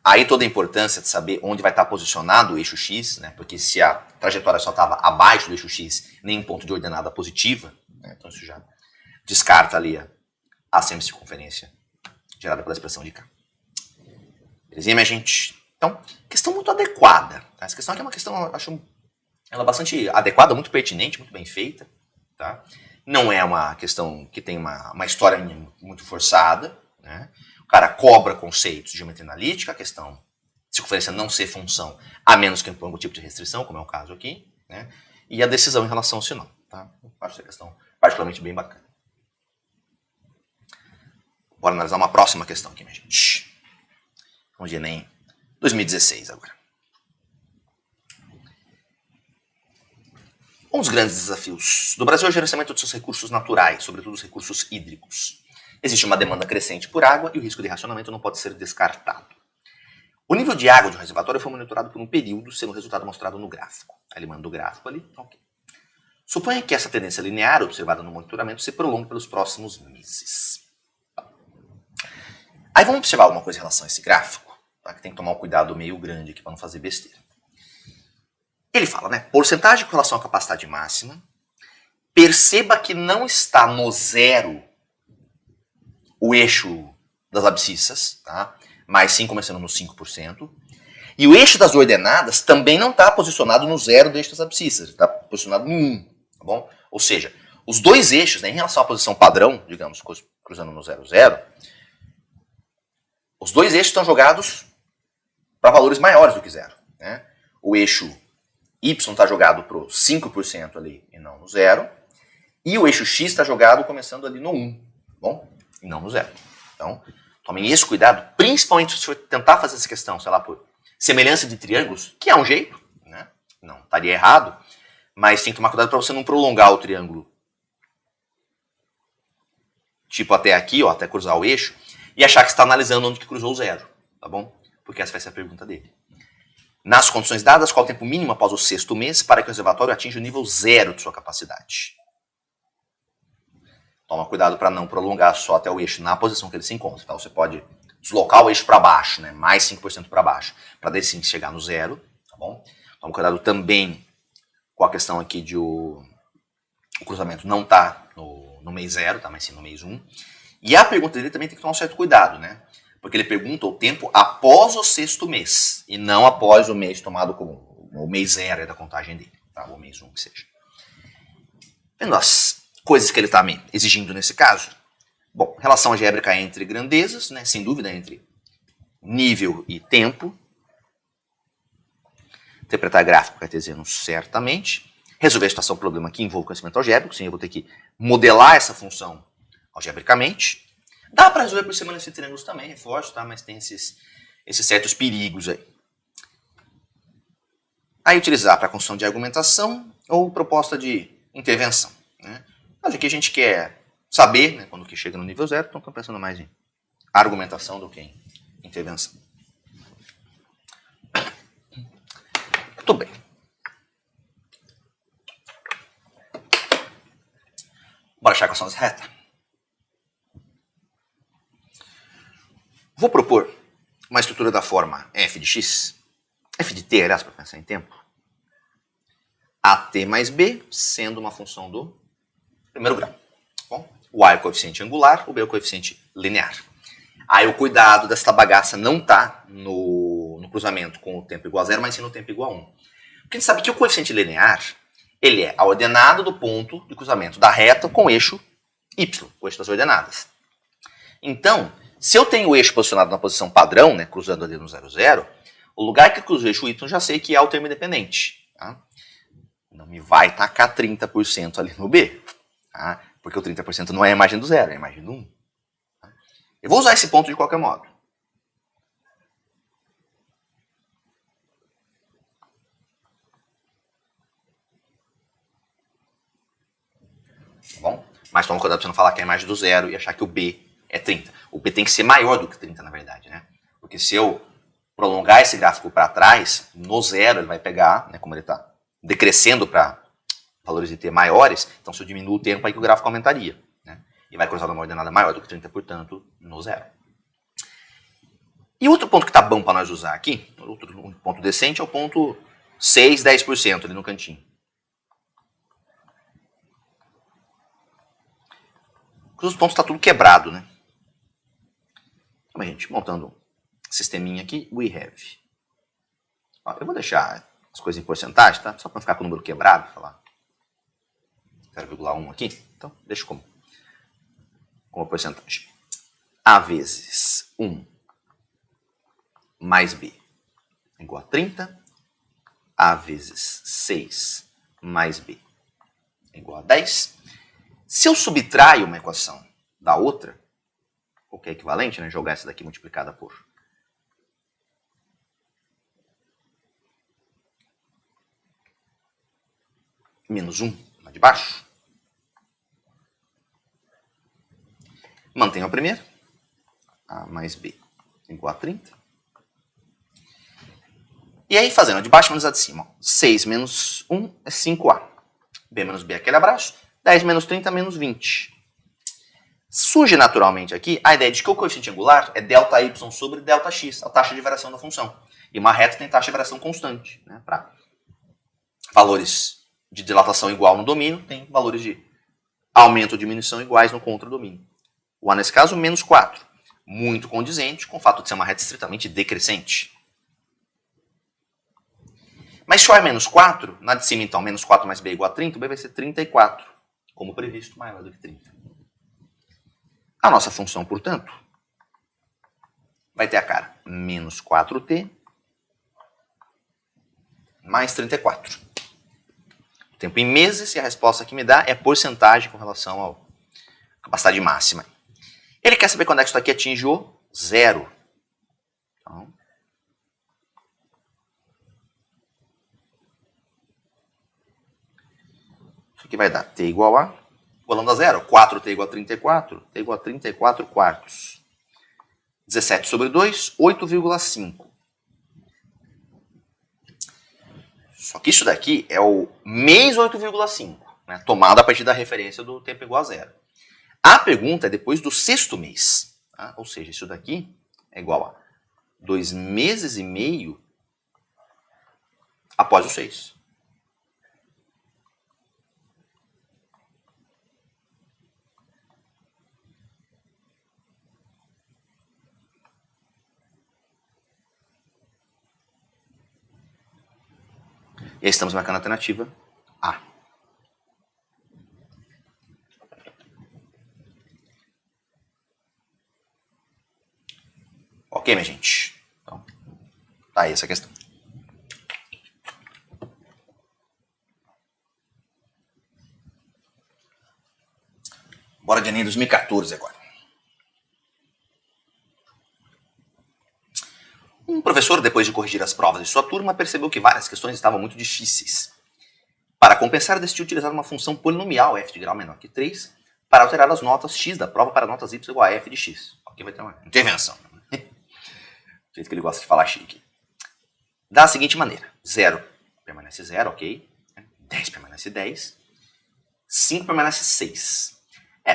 Aí toda a importância de saber onde vai estar posicionado o eixo x, né? Porque se a trajetória só estava abaixo do eixo x, nem em ponto de ordenada positiva, né? Então isso já descarta ali a semicircunferência gerada pela expressão de K. Belezinha, minha gente? Então, questão muito adequada. Tá? Essa questão aqui é uma questão, eu acho ela bastante adequada, muito pertinente, muito bem feita. Tá? Não é uma questão que tem uma história muito forçada, né? O cara cobra conceitos de geometria analítica, a questão de circunferência não ser função, a menos que imponha algum tipo de restrição, como é o caso aqui, né? E a decisão em relação ao sinal. Tá? Eu acho essa questão particularmente bem bacana. Bora analisar uma próxima questão aqui, minha gente. Vamos de Enem 2016 agora. Um dos grandes desafios do Brasil é o gerenciamento dos seus recursos naturais, sobretudo os recursos hídricos. Existe uma demanda crescente por água e o risco de racionamento não pode ser descartado. O nível de água de um reservatório foi monitorado por um período, sendo o resultado mostrado no gráfico. Aí ele manda o gráfico ali, ok. Suponha que essa tendência linear observada no monitoramento se prolongue pelos próximos meses. Aí vamos observar uma coisa em relação a esse gráfico, tá? Que tem que tomar um cuidado meio grande aqui para não fazer besteira. Ele fala, né? Porcentagem com relação à capacidade máxima. Perceba que não está no zero o eixo das abscissas, tá? Mas sim começando no 5%. E o eixo das ordenadas também não está posicionado no zero do eixo das abscissas, está posicionado no 1, tá bom? Ou seja, os dois eixos, né, em relação à posição padrão, digamos, cruzando no 0, 0, os dois eixos estão jogados para valores maiores do que 0. Né? O eixo y está jogado para o 5% ali e não no 0. E o eixo x está jogado começando ali no 1, tá bom? E não no 0. Então, tomem esse cuidado, principalmente se for tentar fazer essa questão, sei lá, por semelhança de triângulos, que é um jeito, né? Não estaria errado, mas tem que tomar cuidado para você não prolongar o triângulo tipo até aqui, ó, até cruzar o eixo, e achar que está analisando onde que cruzou o zero, tá bom? Porque essa vai ser a pergunta dele. Nas condições dadas, qual o tempo mínimo após o sexto mês para que o reservatório atinja o nível zero de sua capacidade? Toma cuidado para não prolongar só até o eixo na posição que ele se encontra. Então você pode deslocar o eixo para baixo, né, mais 5% para baixo, para daí sim chegar no zero, tá bom? Toma cuidado também com a questão aqui de o cruzamento não tá no mês zero, tá, mas sim no mês 1. E a pergunta dele também tem que tomar um certo cuidado, né? Porque ele pergunta o tempo após o sexto mês, e não após o mês tomado como o mês zero da contagem dele, tá? O mês 1 que seja. Vendo as coisas que ele está me exigindo nesse caso? Bom, relação algébrica entre grandezas, né? Sem dúvida, entre nível e tempo. Interpretar gráfico cartesiano certamente. Resolver a situação, problema que envolve conhecimento algébrico, sim, eu vou ter que modelar essa função algebricamente. Dá para resolver por semelhança de triângulos também, reforço, tá? Mas tem esses certos perigos aí. Aí utilizar para construção de argumentação ou proposta de intervenção, né? Mas aqui a gente quer saber, né, quando que chega no nível zero, então estou pensando mais em argumentação do que em intervenção. Muito bem. Bora achar a equação reta. Vou propor uma estrutura da forma f de x, f de t, aliás, para pensar em tempo, at mais b sendo uma função do primeiro grau. Bom, o a é o coeficiente angular, o b é o coeficiente linear. Aí o cuidado dessa bagaça não está no cruzamento com o tempo igual a zero, mas sim no tempo igual a 1. Porque a gente sabe que o coeficiente linear ele é a ordenada do ponto de cruzamento da reta com o eixo y, o eixo das ordenadas. Então, se eu tenho o eixo posicionado na posição padrão, né, cruzando ali no 0, 0, o lugar que cruza o eixo y já sei que é o termo independente. Tá? Não me vai tacar 30% ali no b, tá? Porque o 30% não é a imagem do 0, é a imagem do 1. Tá? Eu vou usar esse ponto de qualquer modo. Tá bom? Mas toma cuidado para você não falar que é a imagem do 0 e achar que o b é 30. O b tem que ser maior do que 30, na verdade, né? Porque se eu prolongar esse gráfico para trás, no 0 ele vai pegar, né, como ele está decrescendo para valores de t maiores, então se eu diminuo o tempo, aí que o gráfico aumentaria, né? E vai cruzar numa ordenada maior do que 30, portanto, no 0. E outro ponto que tá bom para nós usar aqui, outro ponto decente, é o ponto 6, 10% ali no cantinho. Porque os pontos está tudo quebrado, né? Então, gente, montando um sisteminha aqui, we have. Ó, eu vou deixar as coisas em porcentagem, tá? Só para não ficar com o número quebrado, falar 0,1 aqui. Então, deixa como porcentagem. A vezes 1 mais b igual a 30. A vezes 6 mais b igual a 10. Se eu subtraio uma equação da outra, o que é equivalente, né? Jogar essa daqui multiplicada por menos 1 lá de baixo. Mantenho a primeira. A mais b igual a 30. E aí, fazendo a de baixo menos a de cima. 6 menos 1 é 5a. b menos b é aquele abraço. 10 menos 30 menos 20. Surge naturalmente aqui a ideia de que o coeficiente angular é ΔY sobre ΔX, a taxa de variação da função. E uma reta tem taxa de variação constante, né? Para valores de dilatação igual no domínio, tem valores de aumento ou diminuição iguais no contradomínio. O A, nesse caso, menos 4. Muito condizente com o fato de ser uma reta estritamente decrescente. Mas se o A é menos 4, na de cima, então, menos 4 mais b igual a 30, o b vai ser 34, como previsto, maior do que 30. A nossa função, portanto, vai ter a cara menos 4t mais 34. O tempo em meses, e a resposta que me dá é porcentagem com relação à capacidade máxima. Ele quer saber quando é que isso aqui atinge o 0. Então, Isso aqui vai dar t igual a, igualando a zero, 4t igual a 34, t igual a 34 quartos. 17 sobre 2, 8,5. Só que isso daqui é o mês 8,5, né, tomado a partir da referência do tempo igual a zero. A pergunta é depois do sexto mês, tá? Ou seja, isso daqui é igual a 2 meses e meio após o 6. E aí estamos marcando a alternativa A. Ok, minha gente? Então, tá aí essa questão. Bora de Enem 2014 agora. Um professor, depois de corrigir as provas de sua turma, percebeu que várias questões estavam muito difíceis. Para compensar, decidiu utilizar uma função polinomial f de grau menor que 3 para alterar as notas x da prova para notas y igual a f de x. Aqui vai ter uma intervenção. Do jeito que ele gosta de falar chique. Da seguinte maneira. 0 permanece 0, ok. 10 permanece 10. 5 permanece 6.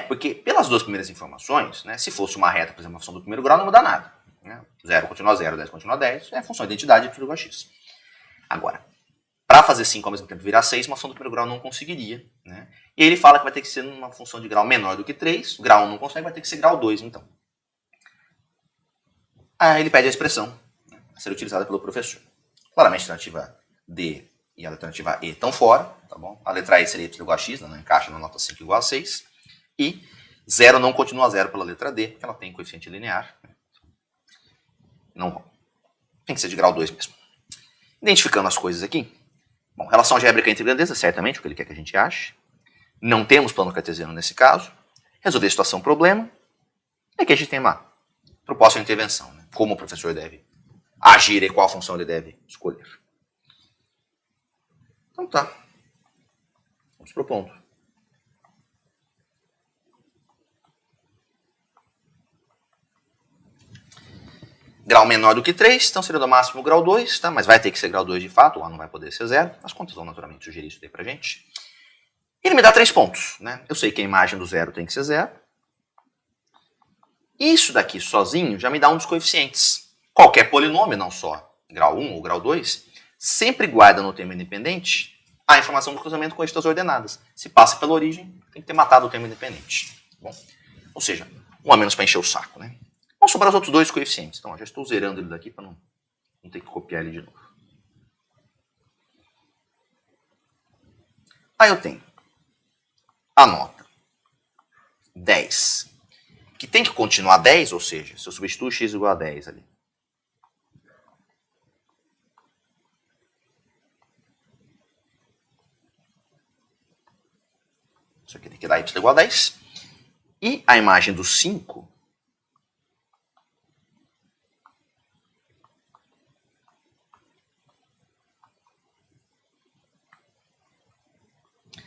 Porque pelas duas primeiras informações, né, se fosse uma reta, por exemplo, uma função do primeiro grau, não muda nada. Né? 0 continua 0, 10 continua 10, é a função de identidade y igual a x. Agora, para fazer 5 ao mesmo tempo virar 6, uma função do primeiro grau não conseguiria. Né? E aí ele fala que vai ter que ser uma função de grau menor do que 3, grau 1 não consegue, vai ter que ser grau 2, então. Aí ele pede a expressão, né, a ser utilizada pelo professor. Claramente a alternativa D e a alternativa E estão fora, tá bom? A letra E seria y igual a x, né, não encaixa na nota 5 igual a 6. E 0 não continua 0 pela letra D, porque ela tem coeficiente linear. Não tem que ser de grau 2 mesmo. Identificando as coisas aqui. Bom, relação algébrica entre grandezas, certamente, o que ele quer que a gente ache. Não temos plano cartesiano nesse caso. Resolver a situação problema. E aqui a gente tem uma proposta de intervenção. Né? Como o professor deve agir e qual função ele deve escolher. Então tá. Vamos pro ponto. Grau menor do que 3, então seria do máximo grau 2, tá? Mas vai ter que ser grau 2 de fato, o A não vai poder ser 0. As contas vão naturalmente sugerir isso daí pra gente. Ele me dá 3 pontos, né? Eu sei que a imagem do 0 tem que ser 0. Isso daqui sozinho já me dá um dos coeficientes. Qualquer polinômio, não só grau 1 ou grau 2, sempre guarda no termo independente a informação do cruzamento com estas ordenadas. Se passa pela origem, tem que ter matado o termo independente. Bom? Ou seja, um a menos para encher o saco, né? Vão sobrar os outros dois coeficientes. Então, já estou zerando ele daqui para não ter que copiar ele de novo. Aí eu tenho a nota 10, que tem que continuar 10, ou seja, se eu substituo x igual a 10 ali. Isso aqui tem que dar y igual a 10. E a imagem do 5...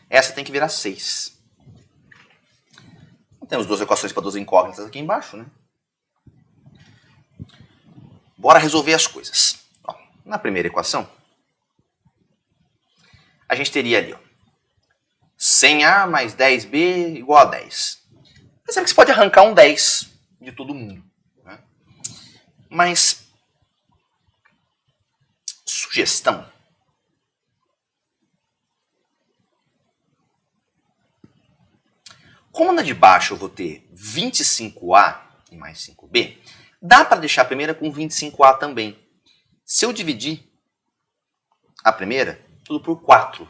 essa tem que virar 6. Temos duas equações para duas incógnitas aqui embaixo, né? Bora resolver as coisas. Ó, na primeira equação, a gente teria ali, ó, 100A mais 10B igual a 10. Percebe que você pode arrancar um 10 de todo mundo. Né? Mas, sugestão. Como na de baixo eu vou ter 25A e mais 5B, dá para deixar a primeira com 25A também. Se eu dividir a primeira, tudo por 4.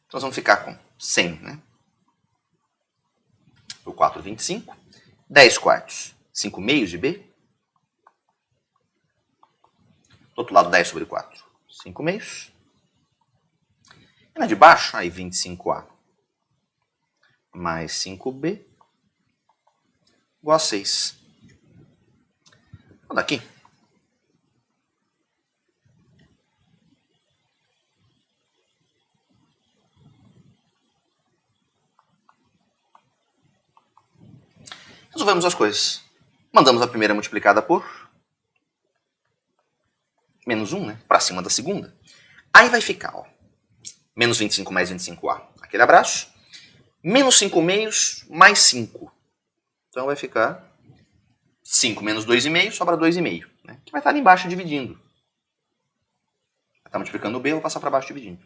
Então nós vamos ficar com 100, né? Por 4, 25. 10 quartos, 5 meios de B. Do outro lado, 10 sobre 4, 5 meios. E na de baixo, aí 25A mais 5B igual a 6. Então daqui, Misturamos as coisas. Mandamos a primeira multiplicada por menos 1, né? Para cima da segunda. Aí vai ficar, ó, menos 25 mais 25A. Aquele abraço. Menos 5 meios mais 5. Então vai ficar 5 menos 2,5, sobra 2,5. Né? Que vai estar ali embaixo dividindo. Está multiplicando o B, eu vou passar para baixo dividindo.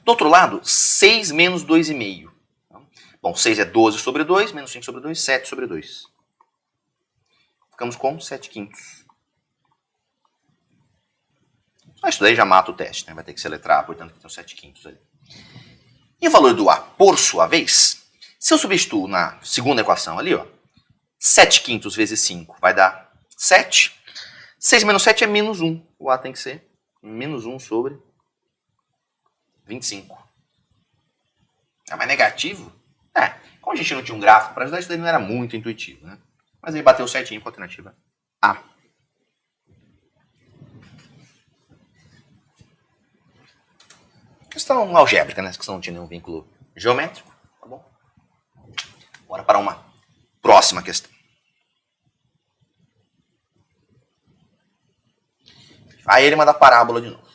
Do outro lado, 6 menos 2,5. Bom, 6 é 12 sobre 2, menos 5 sobre 2, 7 sobre 2. Ficamos com 7 quintos. Só isso daí já mata o teste, né? Vai ter que seletrar, portanto, que tem os 7 quintos ali. E o valor do A, por sua vez, se eu substituo na segunda equação ali, ó, 7 quintos vezes 5 vai dar 7. 6 menos 7 é menos 1. O A tem que ser menos 1 sobre 25. É mais negativo? É. Como a gente não tinha um gráfico para ajudar, isso daí não era muito intuitivo, né? Mas ele bateu certinho com a alternativa A. Questão algébrica, né? Essa questão não tinha nenhum vínculo geométrico. Tá bom? Bora para uma próxima questão. Aí ele manda a parábola de novo.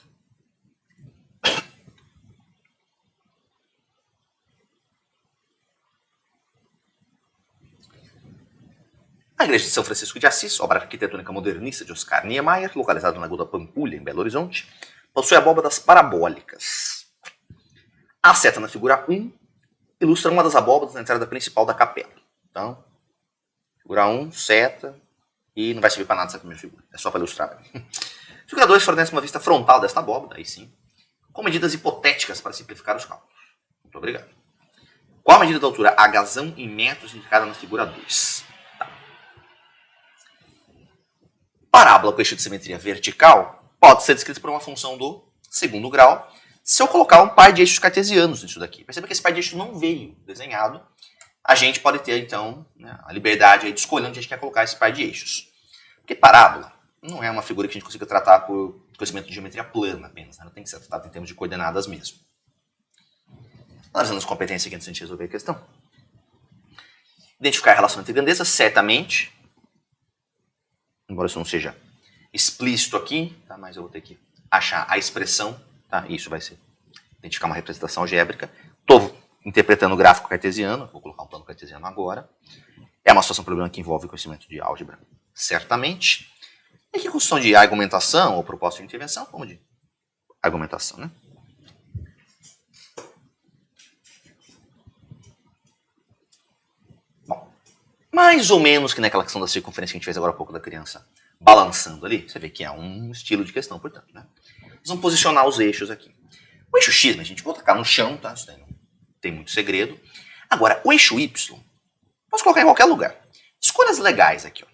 A igreja de São Francisco de Assis, obra arquitetônica modernista de Oscar Niemeyer, localizada na Rua da Pampulha, em Belo Horizonte, possui abóbadas parabólicas. A seta na figura 1 ilustra uma das abóbadas na entrada principal da capela. Então, figura 1, seta, e não vai servir para nada essa primeira figura, é só para ilustrar. Figura 2 fornece uma vista frontal desta abóbada, aí sim, com medidas hipotéticas para simplificar os cálculos. Muito obrigado. Qual a medida da altura Hzão em metros indicada na figura 2? Parábola com eixo de simetria vertical pode ser descrita por uma função do segundo grau se eu colocar um par de eixos cartesianos nisso daqui. Perceba que esse par de eixos não veio desenhado. A gente pode ter, então, né, a liberdade aí de escolher onde a gente quer colocar esse par de eixos. Porque parábola não é uma figura que a gente consiga tratar por conhecimento de geometria plana apenas. Né? Não tem que ser tratado em termos de coordenadas mesmo. Analisando as competências aqui antes de a gente resolver a questão. Identificar a relação entre grandezas, certamente. Embora isso não seja explícito aqui, tá? Mas eu vou ter que achar a expressão, tá? Isso vai ser identificar uma representação algébrica. Estou interpretando o gráfico cartesiano, vou colocar um plano cartesiano agora. É uma situação problema que envolve conhecimento de álgebra, certamente. E aqui construção de argumentação ou proposta de intervenção, como de argumentação, né? Mais ou menos que naquela questão da circunferência que a gente fez agora há pouco da criança balançando ali. Você vê que é um estilo de questão, portanto. Né? Nós vamos posicionar os eixos aqui. O eixo X, né, a gente vai tacar no chão, tá? Isso daí não tem muito segredo. Agora, o eixo Y, posso colocar em qualquer lugar. Escolhas legais aqui. Ó.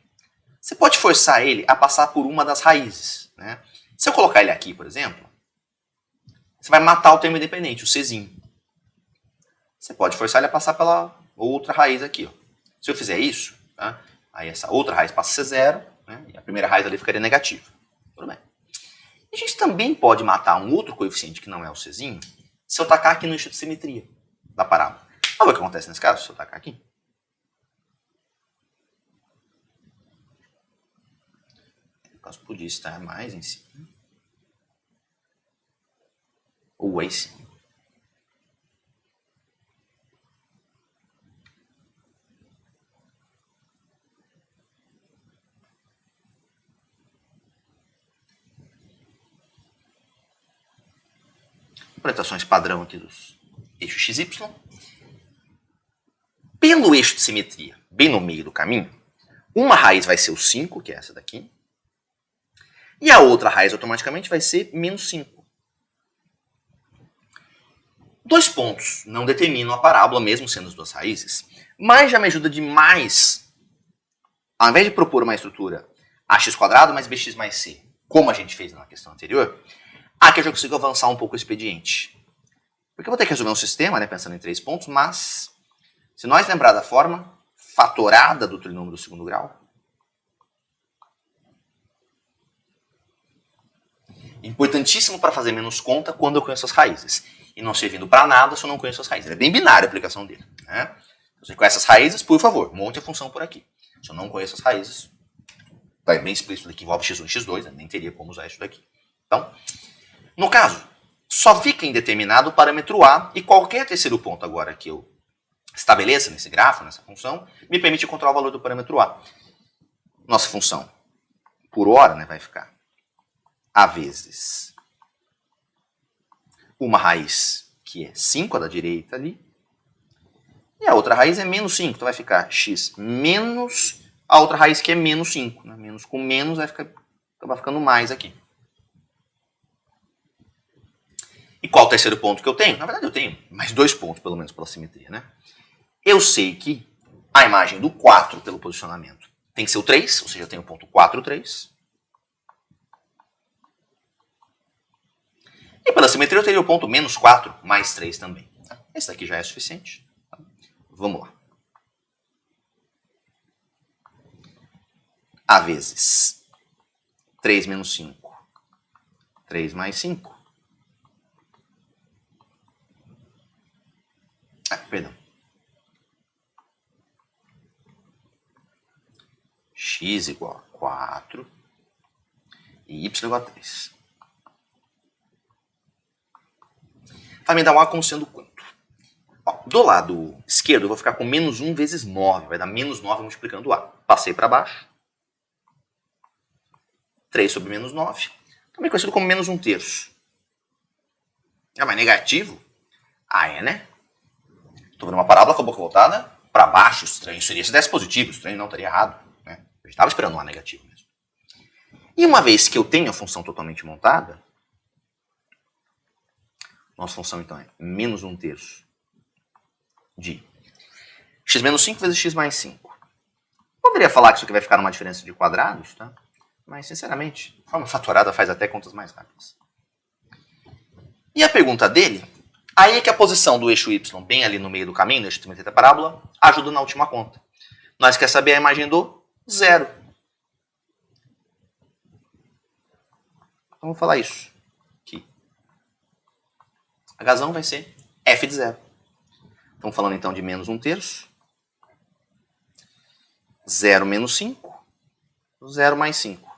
Você pode forçar ele a passar por uma das raízes. Né? Se eu colocar ele aqui, por exemplo, você vai matar o termo independente, o Czinho. Você pode forçar ele a passar pela outra raiz aqui, ó. Se eu fizer isso, tá? Aí essa outra raiz passa a ser zero, né? E a primeira raiz ali ficaria negativa. Tudo bem. E a gente também pode matar um outro coeficiente que não é o Czinho se eu tacar aqui no eixo de simetria da parábola. Olha o que acontece nesse caso, se eu tacar aqui. No caso, podia estar mais em cima. Ou aí sim. Orientações padrão aqui dos eixos XY. Pelo eixo de simetria, bem no meio do caminho, uma raiz vai ser o 5, que é essa daqui, e a outra raiz automaticamente vai ser menos 5. Dois pontos não determinam a parábola, mesmo sendo as duas raízes, mas já me ajuda demais, ao invés de propor uma estrutura ax² mais bx mais c, como a gente fez na questão anterior, aqui eu já consigo avançar um pouco o expediente. Porque eu vou ter que resolver um sistema, né, pensando em 3 pontos, mas se nós lembrar da forma fatorada do trinômio do segundo grau, importantíssimo para fazer menos conta quando eu conheço as raízes. E não servindo para nada se eu não conheço as raízes. É bem binária a aplicação dele. Né? Se você conhece as raízes, por favor, monte a função por aqui. Se eu não conheço as raízes, vai bem explícito que envolve x1 e x2, né? Nem teria como usar isso daqui. Então, no caso, só fica indeterminado o parâmetro a, e qualquer terceiro ponto agora que eu estabeleça nesse grafo, nessa função, me permite encontrar o valor do parâmetro a. Nossa função por hora, né, vai ficar a vezes uma raiz que é 5, a da direita ali, e a outra raiz é menos 5, então vai ficar x menos a outra raiz que é menos 5. Né? Menos com menos vai acabar ficando mais aqui. E qual o terceiro ponto que eu tenho? Na verdade eu tenho mais 2 pontos, pelo menos, pela simetria. Né? Eu sei que a imagem do 4 pelo posicionamento tem que ser o 3, ou seja, eu tenho o ponto 4, 3. E pela simetria eu teria o ponto menos 4 mais 3 também. Esse daqui já é suficiente. Vamos lá. A vezes 3 menos 5, 3 mais 5. Perdão. X igual a 4 e y igual a 3. Vai me dar um A como sendo quanto? Ó, do lado esquerdo eu vou ficar com menos 1 vezes 9. Vai dar menos 9 multiplicando o A. Passei para baixo. 3 sobre menos 9. Também conhecido como menos 1 terço. É mais negativo? Ah, é, né? Estou vendo uma parábola com a boca voltada para baixo. Estranho seria se desse positivo. Estranho não, estaria errado. Né? Eu estava esperando um A negativo mesmo. E uma vez que eu tenho a função totalmente montada, nossa função então é menos 1 terço de x menos 5 vezes x mais 5. Poderia falar que isso aqui vai ficar numa diferença de quadrados, tá? Mas, sinceramente, forma fatorada faz até contas mais rápidas. E a pergunta dele, aí é que a posição do eixo y bem ali no meio do caminho, no eixo simetria da parábola, ajuda na última conta. Nós queremos saber a imagem do zero. Então, vamos falar isso aqui. A razão vai ser f de zero. Estamos falando então de menos 1 terço. 0 menos 5. 0 mais 5.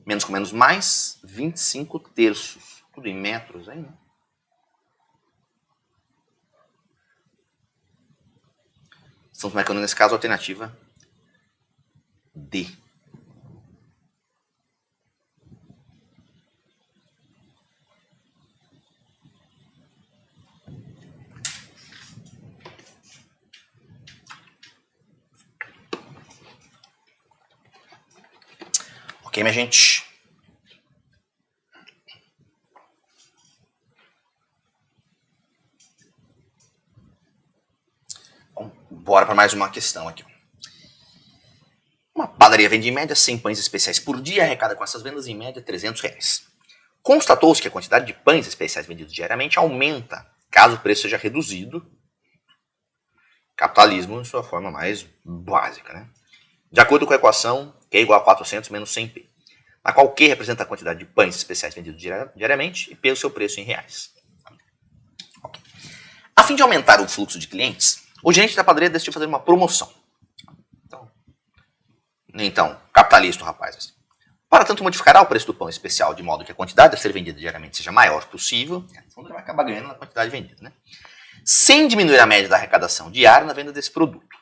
Menos com menos mais, 25 terços. Tudo em metros aí, né? Estamos marcando nesse caso a alternativa D. Ok, minha gente? Bom, bora para mais uma questão aqui. Uma padaria vende em média 100 pães especiais por dia e arrecada com essas vendas em média R$300. Constatou-se que a quantidade de pães especiais vendidos diariamente aumenta caso o preço seja reduzido. Capitalismo em sua forma mais básica, né? De acordo com a equação Q igual a 400 menos 100p, na qual Q representa a quantidade de pães especiais vendidos diariamente e P o seu preço em reais. Okay. A fim de aumentar o fluxo de clientes, o gerente da padaria decidiu fazer uma promoção. Então, capitalista, rapaz. Para tanto, modificará o preço do pão especial de modo que a quantidade a ser vendida diariamente seja maior possível. Então, ele vai acabar ganhando na quantidade vendida, né? Sem diminuir a média da arrecadação diária na venda desse produto.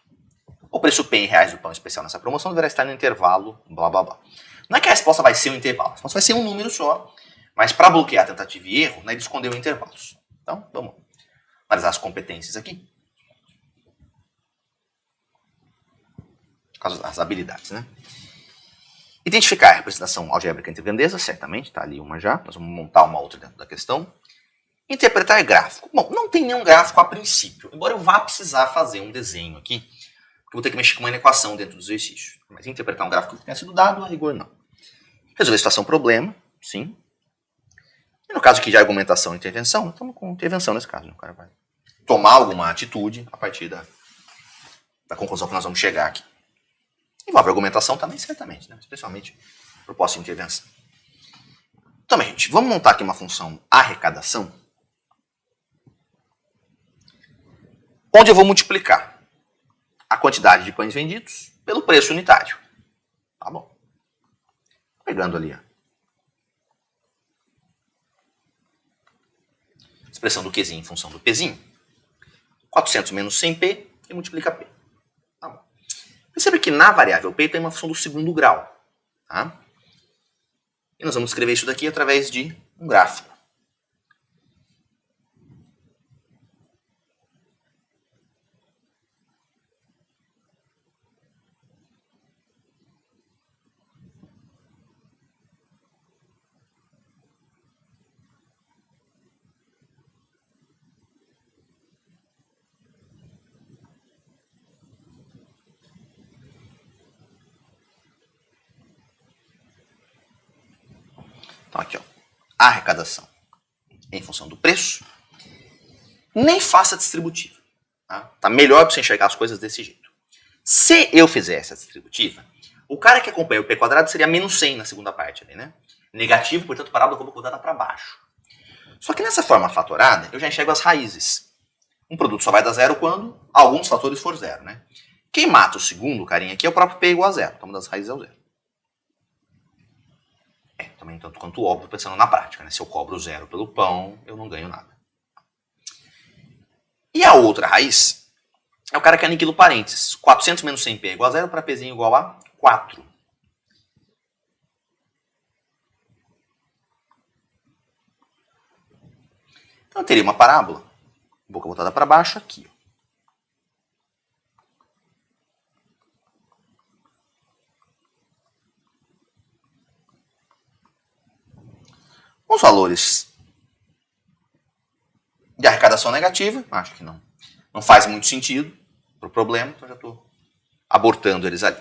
O preço P em reais do pão especial nessa promoção deverá estar no intervalo, blá blá blá. Não é que a resposta vai ser um intervalo, a resposta vai ser um número só, mas para bloquear tentativa e erro, né, ele escondeu intervalos. Então, vamos analisar as competências aqui. As habilidades, né? Identificar a representação algébrica entre grandezas, certamente, está ali uma já, nós vamos montar uma outra dentro da questão. Interpretar gráfico. Bom, não tem nenhum gráfico a princípio, embora eu vá precisar fazer um desenho aqui, porque eu vou ter que mexer com uma equação dentro do exercício. Mas interpretar um gráfico que tenha sido dado, a rigor não. Resolver situação problema, sim. E no caso aqui de argumentação e intervenção, estamos com intervenção nesse caso. Né? O cara vai tomar alguma atitude a partir da conclusão que nós vamos chegar aqui. Envolve argumentação também, certamente, né? Especialmente proposta de intervenção. Então, gente, vamos montar aqui uma função arrecadação. onde eu vou multiplicar a quantidade de pães vendidos pelo preço unitário. Tá bom. Pegando ali, ó. Expressão do Qzinho em função do Pzinho. 400 menos 100p e multiplica p. Tá bom. Perceba que na variável p tem uma função do segundo grau. Tá? E nós vamos escrever isso daqui através de um gráfico. Então aqui, ó, a arrecadação em função do preço, nem faça distributiva. Tá melhor para você enxergar as coisas desse jeito. Se eu fizesse a distributiva, o cara que acompanha o p quadrado seria menos 100 na segunda parte ali, né? Negativo, portanto, a parábola curva quadrada para baixo. Só que nessa forma fatorada, eu já enxergo as raízes. Um produto só vai dar zero quando alguns fatores for zero, né? Quem mata o segundo carinha aqui é o próprio p igual a zero. Então, uma das raízes é o zero. Também tanto quanto óbvio, pensando na prática, né? Se eu cobro zero pelo pão, eu não ganho nada. E a outra raiz é o cara que aniquila o parênteses. 400 menos 100p é igual a zero para pzinho igual a 4. Então eu teria uma parábola, boca voltada para baixo aqui. Os valores de arrecadação negativa, acho que não faz muito sentido para o problema, então já estou abortando eles ali.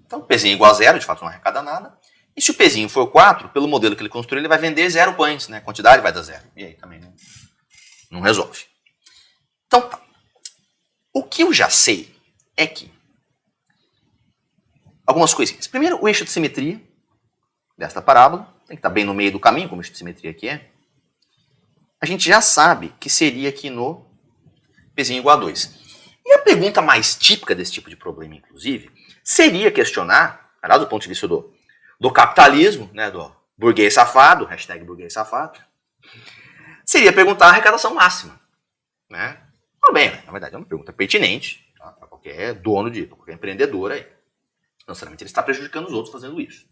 Então, Pzinho igual a zero, de fato não arrecada nada. E se o Pzinho for 4, pelo modelo que ele construiu, ele vai vender 0 pães, né? A quantidade vai dar 0. E aí também não resolve. Então, tá. O que eu já sei é que algumas coisinhas. Primeiro, o eixo de simetria desta parábola, tem que estar bem no meio do caminho, como o eixo de simetria aqui é. A gente já sabe que seria aqui no Pzinho igual a 2. E a pergunta mais típica desse tipo de problema, inclusive, seria questionar, aliás, do ponto de vista do capitalismo, né, do burguês safado, hashtag burguês safado, seria perguntar a arrecadação máxima. Né? Tudo bem, na verdade é uma pergunta pertinente, tá, para qualquer dono para qualquer empreendedor aí. Não necessariamente ele está prejudicando os outros fazendo isso.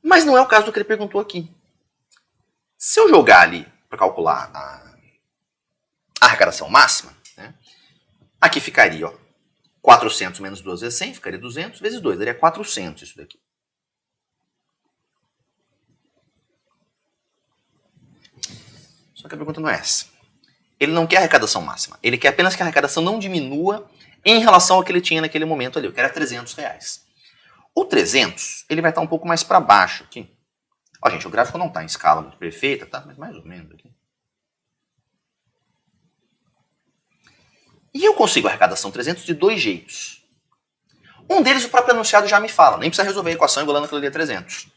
Mas não é o caso do que ele perguntou aqui. Se eu jogar ali para calcular a arrecadação máxima, né, aqui ficaria, ó, 400 menos 2 vezes 100, ficaria 200 vezes 2, daria 400 isso daqui. Só que a pergunta não é essa. Ele não quer arrecadação máxima. Ele quer apenas que a arrecadação não diminua em relação ao que ele tinha naquele momento ali. Eu quero R$300. O 300, ele vai estar um pouco mais para baixo aqui. Ó, gente, o gráfico não está em escala muito perfeita, tá? Mas mais ou menos aqui. E eu consigo a arrecadação 300 de dois jeitos. Um deles o próprio enunciado já me fala. Nem precisa resolver a equação igualando aquilo ali a 300.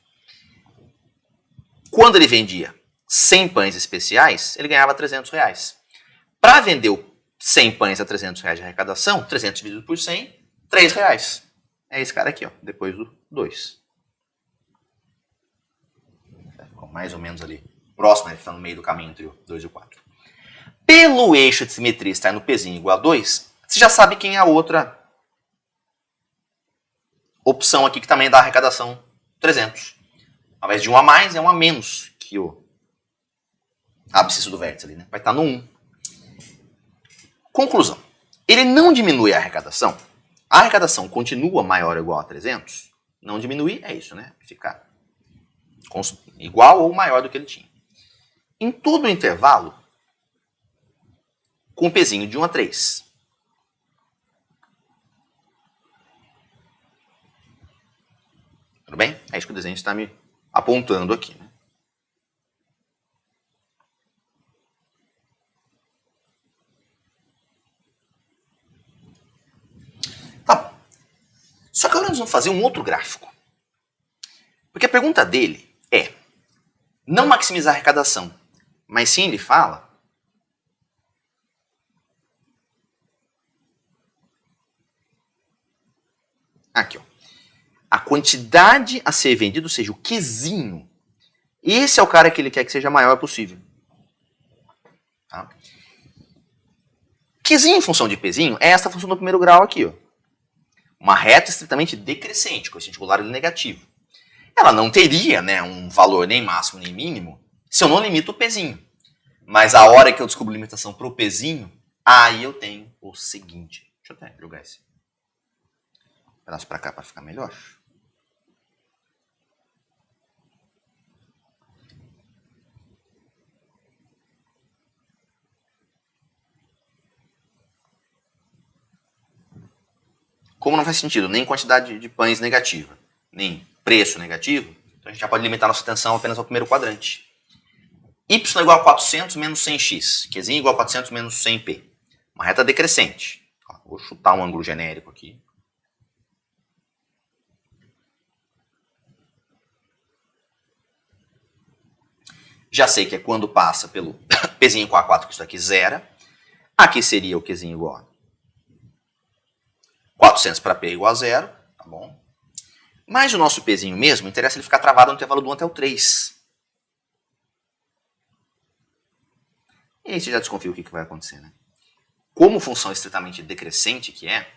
Quando ele vendia 100 pães especiais, ele ganhava R$300. Para vender 100 pães a R$300 de arrecadação, 300 dividido por 100, R$3. É esse cara aqui, ó, depois do 2. Ficou mais ou menos ali próximo, ele está no meio do caminho entre o 2 e o 4. Pelo eixo de simetria estar no Pzinho igual a 2, você já sabe quem é a outra opção aqui que também dá arrecadação 300. Ao invés de 1 a mais, é 1 a menos que o abscisso do vértice ali, né? Vai estar no 1. Conclusão. Ele não diminui a arrecadação continua maior ou igual a 300, não diminuir é isso, né? Ficar igual ou maior do que ele tinha. Em todo o intervalo, com o Pzinho de 1 a 3. Tudo bem? É isso que o desenho está me apontando aqui, né? Tá bom. Só que agora nós vamos fazer um outro gráfico. Porque a pergunta dele é não maximizar a arrecadação, mas sim ele fala Aqui, ó. A quantidade a ser vendida, ou seja, o Qzinho. Esse é o cara que ele quer que seja maior possível. Tá? Qzinho em função de Pzinho é essa função do primeiro grau aqui, ó. Uma reta estritamente decrescente, coeficiente angular negativo. Ela não teria, né, um valor nem máximo nem mínimo se eu não limito o Pzinho. Mas a hora que eu descubro limitação para o Pzinho, aí eu tenho o seguinte. Deixa eu até jogar esse pedaço para cá para ficar melhor. Como não faz sentido nem quantidade de pães negativa, nem preço negativo, então a gente já pode limitar nossa atenção apenas ao primeiro quadrante. Y igual a 400 menos 100x. Qzinho igual a 400 menos 100p. Uma reta decrescente. Vou chutar um ângulo genérico aqui. Já sei que é quando passa pelo Pzinho igual a 4, que isso aqui zera. Aqui seria o Qzinho igual a 400 para P igual a 0. Tá bom? Mas o nosso Pzinho mesmo, interessa ele ficar travado no intervalo do 1 até o 3. E aí você já desconfia o que vai acontecer, né? Como função estritamente decrescente que é,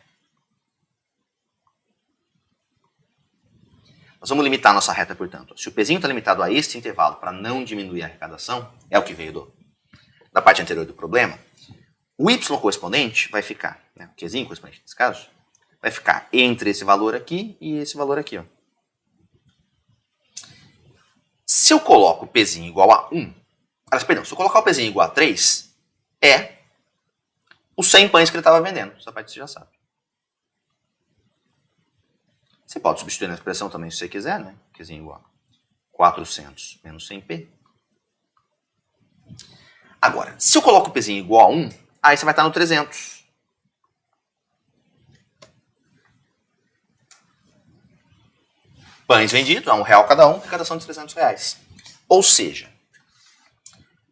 nós vamos limitar a nossa reta, portanto. Se o Pzinho está limitado a este intervalo para não diminuir a arrecadação, é o que veio da parte anterior do problema, o Y correspondente vai ficar, né, o Qzinho correspondente nesse caso, vai ficar entre esse valor aqui e esse valor aqui. Ó. Se eu coloco o Pzinho igual a 1, perdão, se eu colocar o Pzinho igual a 3, é os 100 pães que ele estava vendendo. Essa parte você já sabe. Você pode substituir na expressão também se você quiser, né? Qzinho igual a 400 menos 100p. Agora, se eu coloco o Pzinho igual a 1, aí você vai estar no 300. Pães vendidos a R$1 cada um, arrecadação de R$300. Ou seja,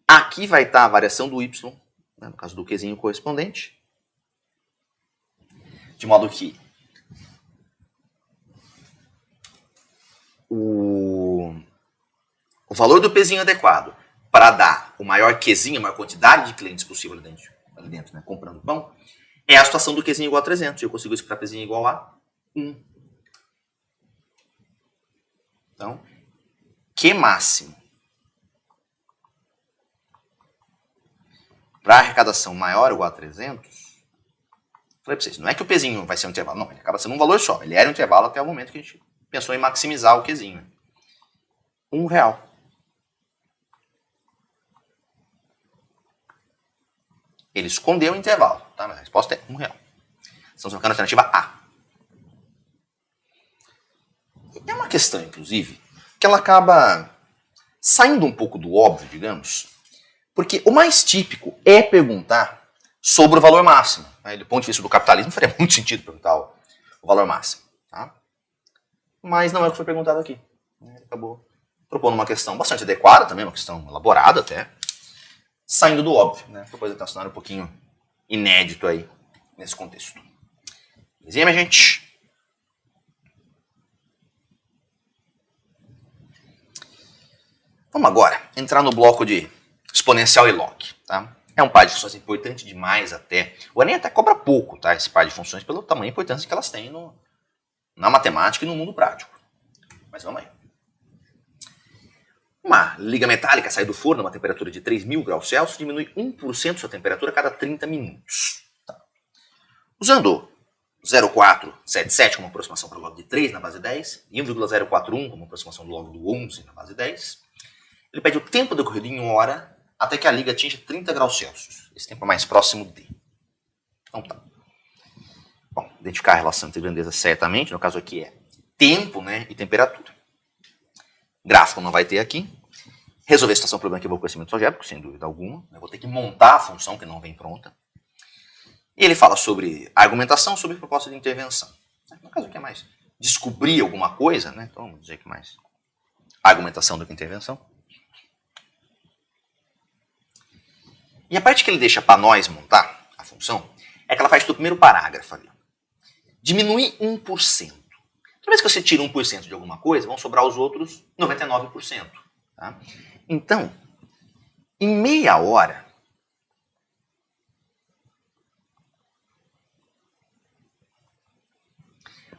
aqui vai estar a variação do Y, né, no caso do Qzinho correspondente, de modo que o valor do Pzinho adequado para dar o maior Qzinho, a maior quantidade de clientes possível ali dentro, né, comprando pão, é a situação do Qzinho igual a 300. Eu consigo explicar Pzinho igual a 1. Então, Q máximo para arrecadação maior ou igual a 300, falei para vocês, não é que o Pzinho vai ser um intervalo, não, ele acaba sendo um valor só. Ele era um intervalo até o momento que a gente pensou em maximizar o Qzinho. R$1. Ele escondeu o intervalo, tá? Mas a resposta é R$1. Estamos colocando a alternativa A. É uma questão, inclusive, que ela acaba saindo um pouco do óbvio, digamos, porque o mais típico é perguntar sobre o valor máximo. Né? Do ponto de vista do capitalismo, faria muito sentido perguntar o valor máximo. Tá? Mas não é o que foi perguntado aqui. Ele acabou propondo uma questão bastante adequada também, uma questão elaborada até, saindo do óbvio, né? Para apresentar um cenário um pouquinho inédito aí nesse contexto. Beleza, minha gente? Vamos agora entrar no bloco de exponencial e log. Tá? É um par de funções importante demais até. O Enem até cobra pouco, tá? Esse par de funções pelo tamanho e importância que elas têm na matemática e no mundo prático. Mas vamos aí. Uma liga metálica sai do forno a uma temperatura de 3.000 graus Celsius, diminui 1% sua temperatura a cada 30 minutos. Tá. Usando 0,477 como aproximação para o log de 3 na base 10 e 1,041 como aproximação do log do 11 na base 10, ele pede o tempo decorrido em hora até que a liga atinja 30 graus Celsius. Esse tempo é mais próximo de. Então tá. Bom, identificar a relação entre grandeza certamente, no caso aqui é tempo, né, e temperatura. Gráfico não vai ter aqui. Resolver a situação problema que eu vou com conhecimento algébrico, sem dúvida alguma. Eu vou ter que montar a função que não vem pronta. E ele fala sobre argumentação, sobre proposta de intervenção. No caso aqui é mais descobrir alguma coisa, né? Então vamos dizer que mais argumentação do que intervenção. E a parte que ele deixa para nós montar a função é aquela parte do primeiro parágrafo ali. Diminuir 1%. Toda vez que você tira 1% de alguma coisa, vão sobrar os outros 99%. Tá? Então, em meia hora,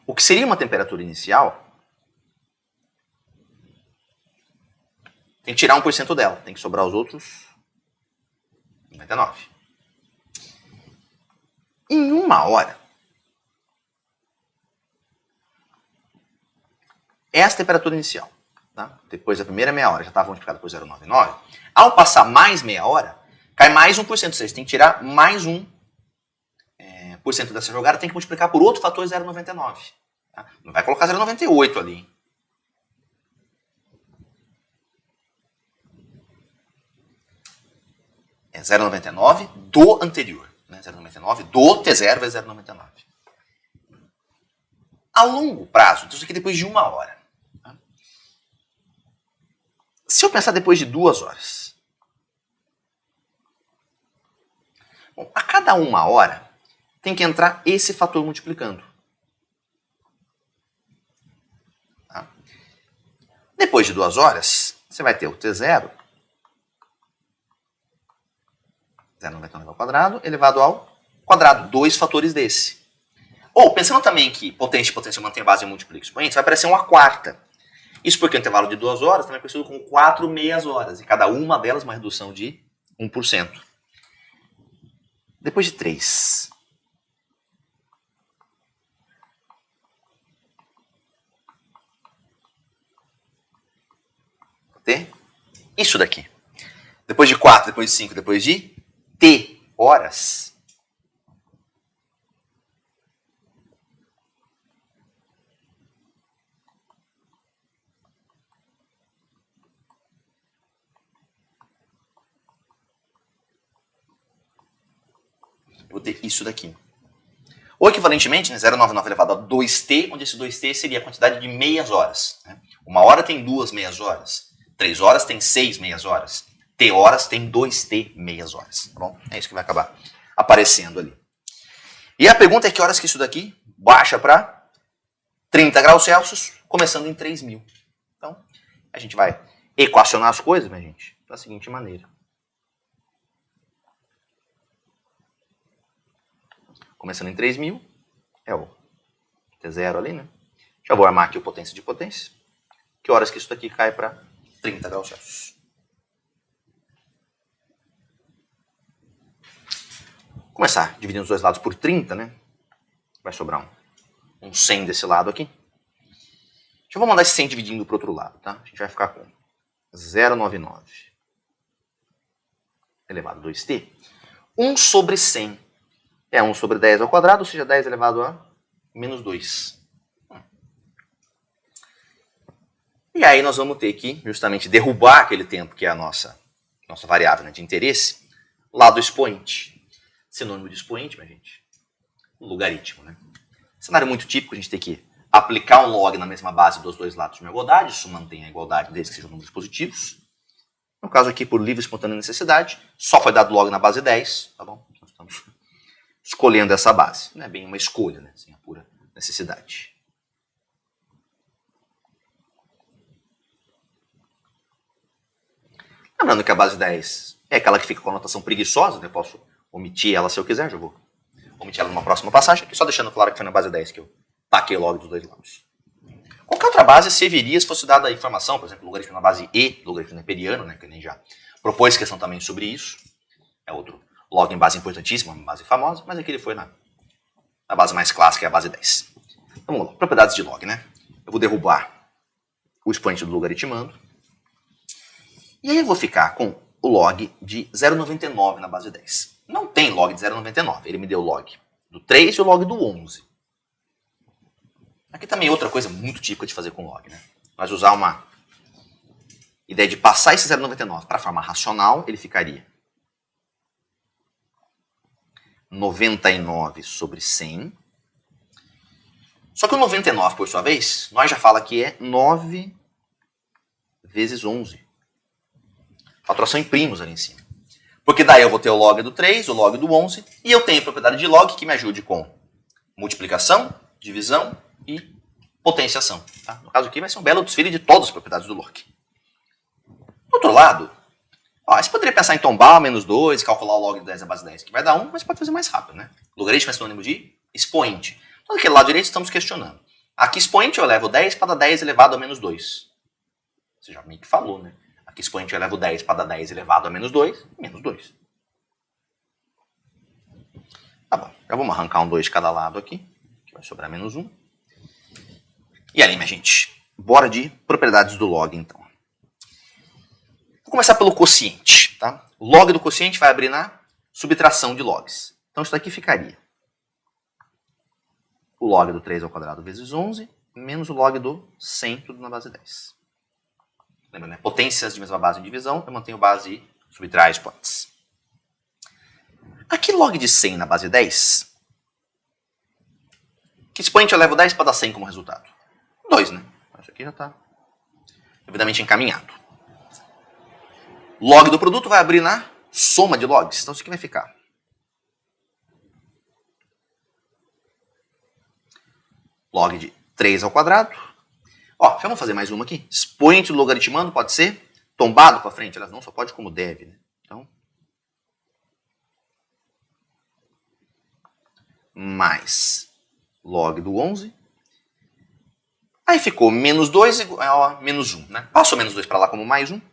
o que seria uma temperatura inicial, tem que tirar 1% dela, tem que sobrar os outros 99%. Em uma hora, essa temperatura inicial, tá? Depois da primeira meia hora, já estava multiplicado por 0,99. Ao passar mais meia hora, cai mais 1%. Vocês têm que tirar mais 1% dessa jogada, tem que multiplicar por outro fator 0,99. Tá? Não vai colocar 0,98 ali. Hein? É 0,99 do anterior. Né? 0,99 do T0 vezes 0,99. A longo prazo, então isso aqui depois de uma hora. Tá? Se eu pensar depois de 2 horas. Bom, a cada uma hora tem que entrar esse fator multiplicando. Tá? Depois de 2 horas, você vai ter o T0, 0,99 ao quadrado, elevado ao quadrado, 2 fatores desse. Ou, pensando também que potência e potência mantém a base e multiplica expoentes, vai aparecer uma quarta. Isso porque o intervalo de 2 horas também é conhecido como 4 meias horas, e cada uma delas uma redução de 1%. Depois de 3. T. Isso daqui. Depois de 4, depois de 5, depois de T horas. Vou ter isso daqui. Ou equivalentemente, né, 0,99 elevado a 2t, onde esse 2t seria a quantidade de meias horas. Né? Uma hora tem 2 meias horas. 3 horas tem 6 meias horas. T horas tem 2t meias horas. Tá bom? É isso que vai acabar aparecendo ali. E a pergunta é que horas que isso daqui baixa para 30 graus Celsius, começando em 3.000. Então, a gente vai equacionar as coisas, minha gente, da seguinte maneira. Começando em 3.000, é o T0 ali, né? Já vou armar aqui o potência de potência. Que horas que isso daqui cai para 30 graus Celsius? Começar dividindo os dois lados por 30, né? Vai sobrar um 100 desse lado aqui. Já vou mandar esse 100 dividindo para o outro lado, tá? A gente vai ficar com 0,99 elevado a 2t. 1 sobre 100 é 1 sobre 10 ao quadrado, ou seja, 10 elevado a menos 2. E aí nós vamos ter que justamente derrubar aquele tempo, que é a nossa variável, né, de interesse, lá do expoente. Sinônimo de expoente, minha gente, logaritmo. Né? Cenário muito típico, a gente tem que aplicar um log na mesma base dos dois lados de uma igualdade, isso mantém a igualdade desde que sejam números positivos. No caso aqui, por livre e espontânea necessidade, só foi dado log na base 10, tá bom? Nós estamos escolhendo essa base. Não é bem uma escolha, né? Sem a pura necessidade. Lembrando que a base 10 é aquela que fica com a notação preguiçosa, né? Eu posso omitir ela se eu quiser, já vou omitir ela numa próxima passagem, aqui só deixando claro que foi na base 10 que eu taquei log dos dois lados. Qualquer outra base serviria se fosse dada a informação, por exemplo, logaritmo na base E, logaritmo neperiano, né? Que a gente já propôs questão também sobre isso. É outro log em base importantíssima, uma base famosa, mas aqui ele foi na base mais clássica, é a base 10. Então vamos lá, propriedades de log, né? Eu vou derrubar o expoente do logaritmando. E aí eu vou ficar com o log de 0,99 na base 10. Não tem log de 0,99, ele me deu o log do 3 e o log do 11. Aqui também outra coisa muito típica de fazer com log, né? Nós usar uma ideia de passar esse 0,99 para a forma racional, ele ficaria 99 sobre 100. Só que o 99, por sua vez, nós já fala que é 9 vezes 11. Faturação em primos ali em cima. Porque daí eu vou ter o log do 3, o log do 11, e eu tenho propriedade de log que me ajude com multiplicação, divisão e potenciação. Tá? No caso aqui vai ser um belo desfile de todas as propriedades do log. Do outro lado, ó, você poderia pensar em tombar menos 2 e calcular o log de 10 à base 10, que vai dar 1, mas pode fazer mais rápido, né? Logaritmo é sinônimo de expoente. Então, daquele lado direito, estamos questionando. Aqui, expoente, eu levo 10 para dar 10 elevado a menos 2. Você já meio que falou, né? Aqui, expoente, eu levo 10 para dar 10 elevado a menos 2, menos 2. Tá bom, já vamos arrancar um 2 de cada lado aqui, que vai sobrar menos 1. E ali, minha gente, bora de propriedades do log, então. Vou começar pelo quociente, tá? O log do quociente vai abrir na subtração de logs. Então, isso daqui ficaria o log do 3 ao quadrado vezes 11, menos o log do 100, tudo na base 10. Lembra, né? Potências de mesma base em divisão, eu mantenho base e subtrai expoentes. Aqui, log de 100 na base 10, que expoente eu levo 10 para dar 100 como resultado? 2, né? Isso aqui já está devidamente encaminhado. Log do produto vai abrir na soma de logs. Então, isso aqui vai ficar log de 3 ao quadrado. Ó, já vamos fazer mais uma aqui. Expoente do logaritmando pode ser tombado para frente. Aliás, não só pode como deve, né? Então, mais log do 11. Aí ficou menos 2 igual a menos 1, né? Passou menos 2 para lá como mais 1. Isso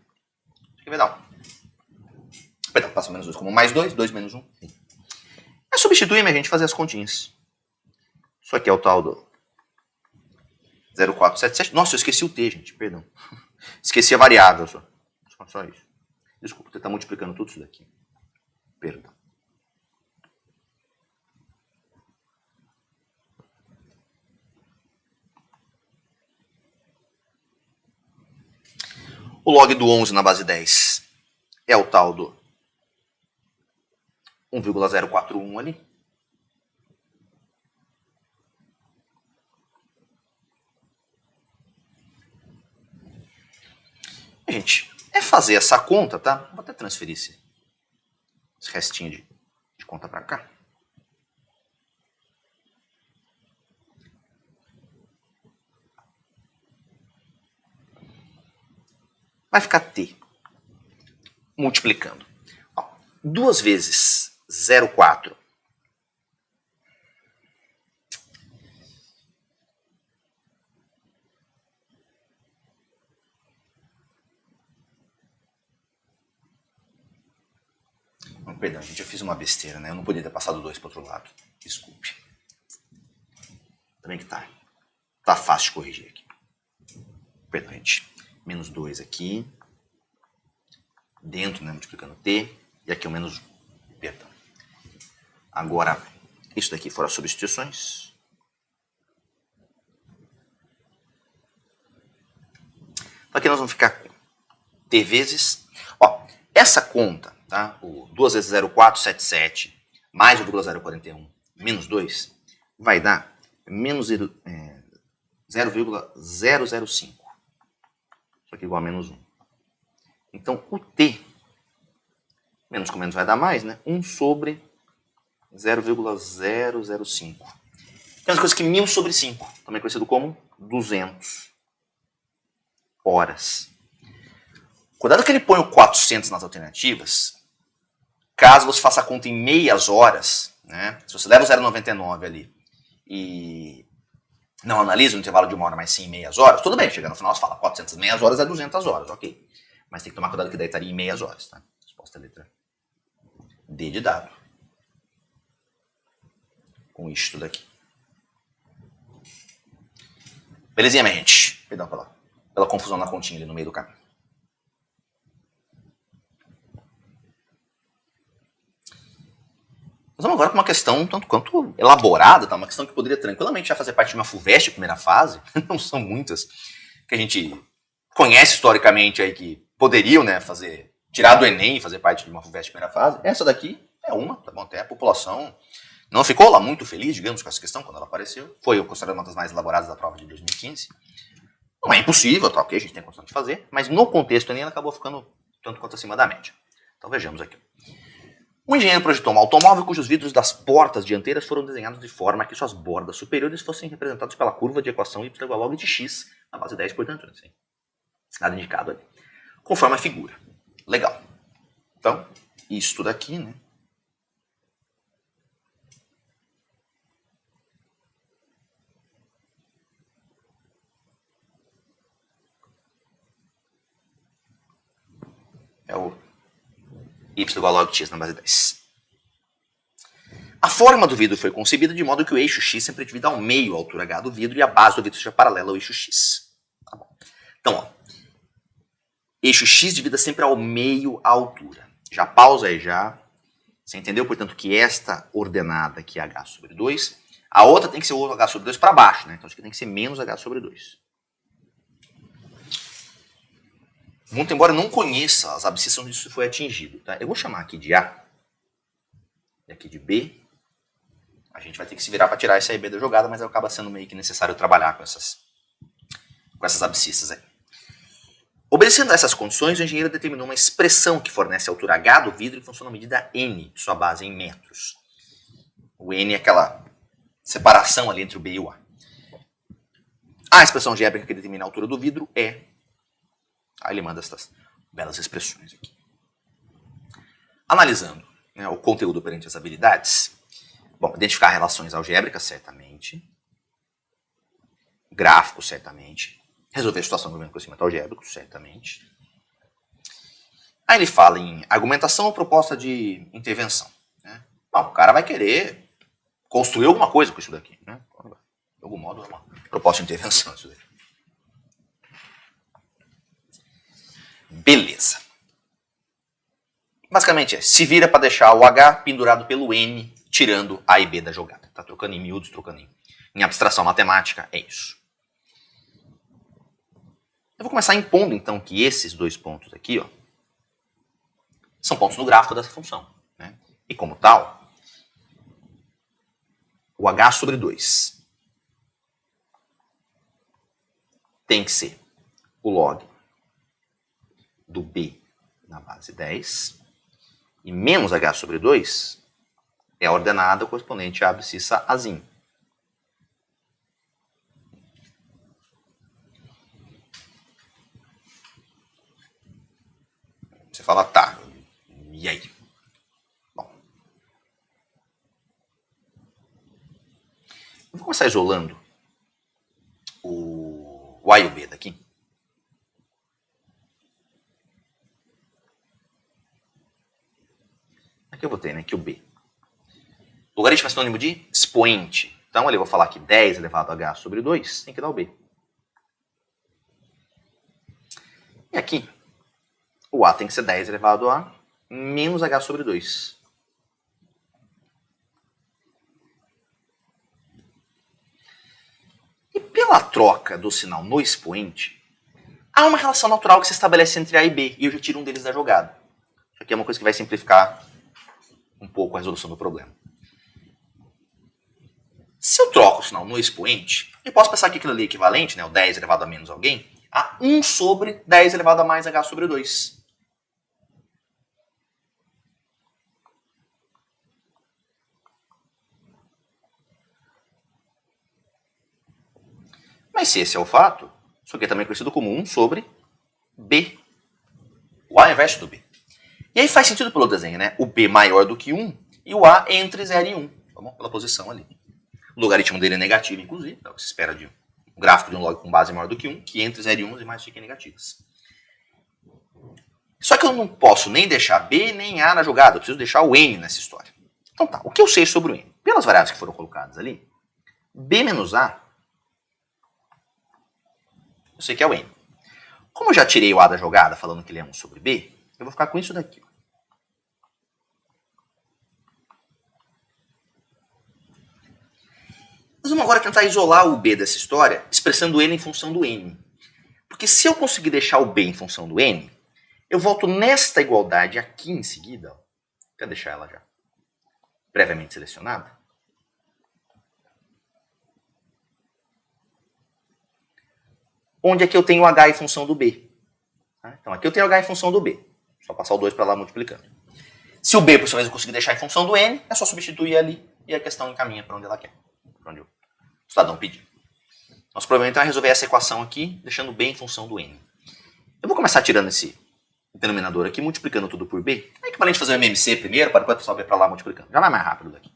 aqui vai dar 1. Perdão, passou menos 2 como mais 2, 2 menos 1. É substituir, minha gente, fazer as continhas. Isso aqui é o tal do 0477. Nossa, eu esqueci o t, gente, perdão. Esqueci a variável só. Só isso. Desculpa, você está multiplicando tudo isso daqui. Perdão. O log do 11 na base 10 é o tal do 1,041 ali. Gente, é fazer essa conta, tá? Vou até transferir esse restinho de conta para cá. Vai ficar t multiplicando. Ó, 2 vezes 0,4 perdão, gente, eu fiz uma besteira, né? Eu não podia ter passado 2 para o outro lado. Desculpe. Também que tá fácil de corrigir aqui. Perdão, gente. Menos 2 aqui. Dentro, né? Multiplicando t. E aqui o menos 1. Perdão. Agora, isso daqui foram as substituições. Então aqui nós vamos ficar com t vezes... Ó, essa conta, tá? O 2 vezes 0,477 mais o 0,041 menos 2 vai dar menos 0,005. Isso aqui igual a menos 1. Então, o t, menos com menos vai dar mais, né? 1 sobre 0,005. Tem uma coisa que 1000 sobre 5, também conhecido como 200 horas. Cuidado que ele põe o 400 nas alternativas, caso você faça a conta em meias horas, né? Se você leva o 0,99 ali e não analisa o intervalo de 1 hora, mas sim em meias horas, tudo bem, chegando no final você fala 400 meias horas é 200 horas, ok. Mas tem que tomar cuidado que daí estaria em meias horas, tá? Resposta é letra D de dado. Com isto daqui. Belezinha, minha gente? Perdão pela confusão na continha ali no meio do caminho. Nós vamos agora para uma questão tanto quanto elaborada, tá? Uma questão que poderia tranquilamente já fazer parte de uma FUVEST primeira fase, não são muitas, que a gente conhece historicamente aí que poderiam, né, tirar do Enem e fazer parte de uma FUVEST primeira fase. Essa daqui é uma, tá bom? Até a população não ficou lá muito feliz, digamos, com essa questão quando ela apareceu. Foi considerada uma das mais elaboradas da prova de 2015. Não é impossível, tá ok? A gente tem a condição de fazer, mas no contexto Enem ela acabou ficando tanto quanto acima da média. Então vejamos aqui. O engenheiro projetou um automóvel cujos vidros das portas dianteiras foram desenhados de forma que suas bordas superiores fossem representados pela curva de equação y igual a log de x na base 10, portanto, assim, nada indicado ali. Conforme a figura. Legal. Então, isso daqui, né? É o y igual a log de x na base 10. A forma do vidro foi concebida de modo que o eixo x sempre divida ao meio a altura h do vidro e a base do vidro seja paralela ao eixo x. Tá bom. Então, ó, eixo x divida sempre ao meio a altura. Já pausa aí já. Você entendeu, portanto, que esta ordenada aqui é h sobre 2. A outra tem que ser o h sobre 2 para baixo, né? Então isso aqui tem que ser menos h sobre 2. Muito embora eu não conheça as abscissas onde isso foi atingido, tá? Eu vou chamar aqui de A e aqui de B. A gente vai ter que se virar para tirar esse AB da jogada, mas acaba sendo meio que necessário trabalhar com essas abscissas aí. Obedecendo a essas condições, o engenheiro determinou uma expressão que fornece a altura H do vidro em função da medida N, de sua base em metros. O N é aquela separação ali entre o B e o A. A expressão algébrica que determina a altura do vidro é... Aí ele manda essas belas expressões aqui. Analisando, né, o conteúdo perante as habilidades. Bom, identificar relações algébricas, certamente. Gráficos, certamente. Resolver a situação do conhecimento algébrico, certamente. Aí ele fala em argumentação ou proposta de intervenção. Né? Bom, o cara vai querer construir alguma coisa com isso daqui. Né? De algum modo, é uma proposta de intervenção isso daqui. Beleza. Basicamente se vira para deixar o H pendurado pelo N, tirando A e B da jogada. Tá trocando em miúdos, trocando em abstração matemática, é isso. Eu vou começar impondo, então, que esses dois pontos aqui, ó, são pontos no gráfico dessa função. Né? E como tal, o H sobre 2 tem que ser o log do B na base 10 e menos H sobre 2 é a ordenada correspondente à abscissa Azinho. Você fala, tá, e aí? Bom, eu vou começar isolando o A e o B daqui. Aqui eu vou ter, né, que o B. Logaritmo é sinônimo de expoente. Então, ali eu vou falar que 10 elevado a h sobre 2 tem que dar o B. E aqui, o A tem que ser 10 elevado a menos h sobre 2. E pela troca do sinal no expoente, há uma relação natural que se estabelece entre A e B, e eu já tiro um deles da jogada. Isso aqui é uma coisa que vai simplificar um pouco a resolução do problema. Se eu troco o sinal no expoente, eu posso pensar que aquilo ali é equivalente, né, o 10 elevado a menos alguém, a 1 sobre 10 elevado a mais h sobre 2. Mas se esse é o fato, isso aqui é também conhecido como 1 sobre B. O A é o inverso do B. E aí faz sentido pelo desenho, né? O B maior do que 1 e o A entre 0 e 1. Tá bom? Pela posição ali. O logaritmo dele é negativo, inclusive. Então, você espera de um gráfico de um log com base maior do que 1, que entre 0 e 1 as imagens fiquem negativas. Só que eu não posso nem deixar B nem A na jogada. Eu preciso deixar o N nessa história. Então tá, o que eu sei sobre o N? Pelas variáveis que foram colocadas ali, B menos A, eu sei que é o N. Como eu já tirei o A da jogada falando que ele é 1 sobre B, eu vou ficar com isso daqui. Nós vamos agora tentar isolar o B dessa história, expressando ele em função do N. Porque se eu conseguir deixar o B em função do N, eu volto nesta igualdade aqui em seguida. Quer deixar ela já previamente selecionada? Onde aqui eu tenho H em função do B. Então aqui eu tenho H em função do B. Só passar o 2 para lá multiplicando. Se o b, por sua vez, eu conseguir deixar em função do n, é só substituir ali e a questão encaminha para onde ela quer, para onde o cidadão pediu. Nosso problema então é resolver essa equação aqui, deixando b em função do n. Eu vou começar tirando esse denominador aqui, multiplicando tudo por b. É equivalente a fazer o MMC primeiro, para depois passar o b para lá multiplicando. Já vai mais rápido daqui.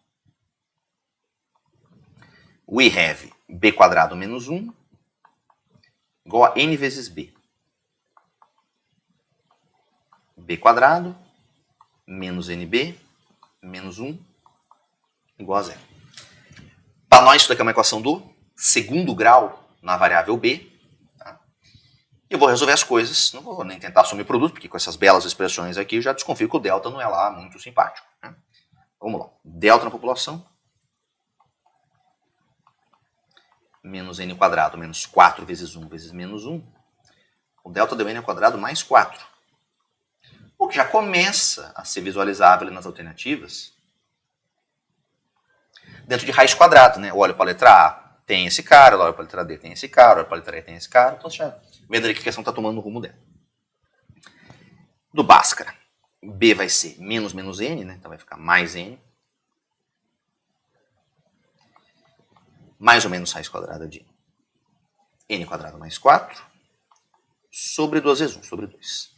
We have b quadrado menos 1 igual a n vezes b. B quadrado menos nb menos 1 igual a 0. Para nós, isso daqui é uma equação do segundo grau na variável b. Tá? Eu vou resolver as coisas, não vou nem tentar assumir produto, porque com essas belas expressões aqui eu já desconfio que o delta não é lá muito simpático. Né? Vamos lá. Delta na população menos n quadrado menos 4 vezes 1 vezes menos 1. O delta deu n ao quadrado mais 4. O que já começa a ser visualizável nas alternativas dentro de raiz quadrada, né? Eu olho para a letra A, tem esse cara, eu olho para a letra D, tem esse cara, eu olho para a letra E, tem esse cara. Então, você já vendo ali que a questão está tomando o rumo dela. Do Bhaskara, B vai ser menos menos N, né? Então vai ficar mais N. Mais ou menos raiz quadrada de N quadrado mais 4 sobre 2 vezes 1, sobre 2.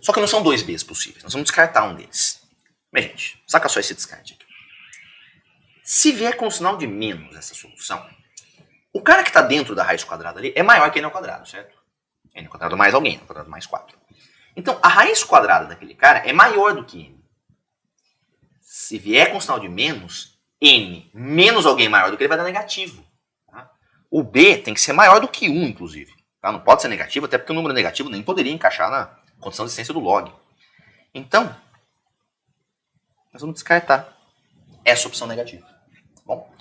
Só que não são dois Bs possíveis, nós vamos descartar um deles. Bem, gente, saca só esse descarte aqui. Se vier com o sinal de menos essa solução, o cara que está dentro da raiz quadrada ali é maior que n ao quadrado, certo? N ao quadrado mais alguém, n ao quadrado mais 4. Então, a raiz quadrada daquele cara é maior do que n. Se vier com o sinal de menos, n menos alguém maior do que ele vai dar negativo. Tá? O b tem que ser maior do que 1, inclusive. Tá? Não pode ser negativo, até porque o número negativo nem poderia encaixar na condição de existência do log. Então, nós vamos descartar essa opção negativa. Bom,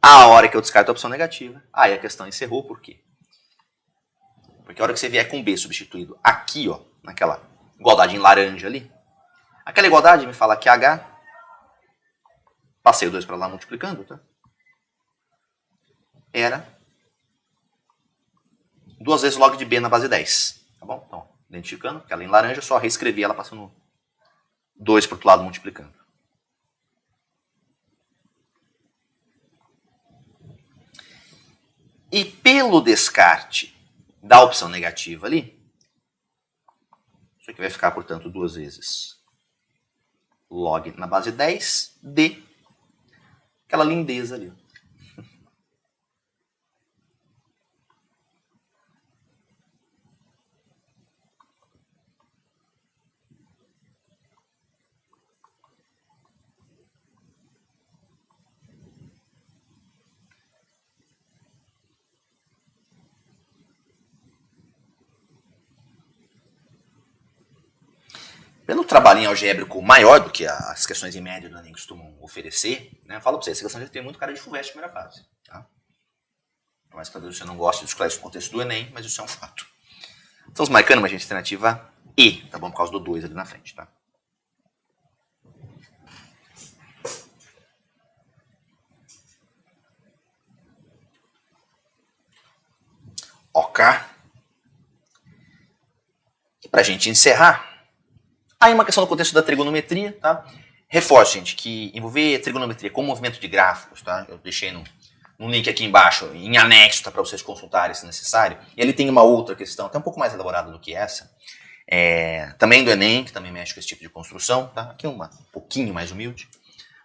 a hora que eu descarto a opção negativa, aí a questão encerrou. Por quê? Porque a hora que você vier com B substituído aqui, ó, naquela igualdade em laranja ali, aquela igualdade me fala que H, passei o 2 para lá multiplicando, tá? Era 2 vezes log de B na base 10. Tá bom? Então, identificando, porque ela em laranja, só reescrevi ela passando 2 para o outro lado multiplicando. E pelo descarte da opção negativa ali, isso aqui vai ficar, portanto, 2 vezes log na base 10 de aquela lindeza ali. Pelo trabalhinho algébrico maior do que as questões em média do Enem costumam oferecer, né, eu falo para você, essa questão já tem muito cara de FUVEST primeira fase. Tá? Por mais que talvez você não goste de esclarecer o contexto do Enem, mas isso é um fato. Estamos marcando uma gente alternativa E, tá bom? Por causa do 2 ali na frente, tá? Ok. E pra gente encerrar, aí uma questão no contexto da trigonometria, tá? Reforço, gente, que envolver trigonometria com movimento de gráficos, tá? Eu deixei no link aqui embaixo, em anexo, tá? Para vocês consultarem se necessário. E ali tem uma outra questão, até um pouco mais elaborada do que essa, também do Enem, que também mexe com esse tipo de construção, tá? Aqui um pouquinho mais humilde.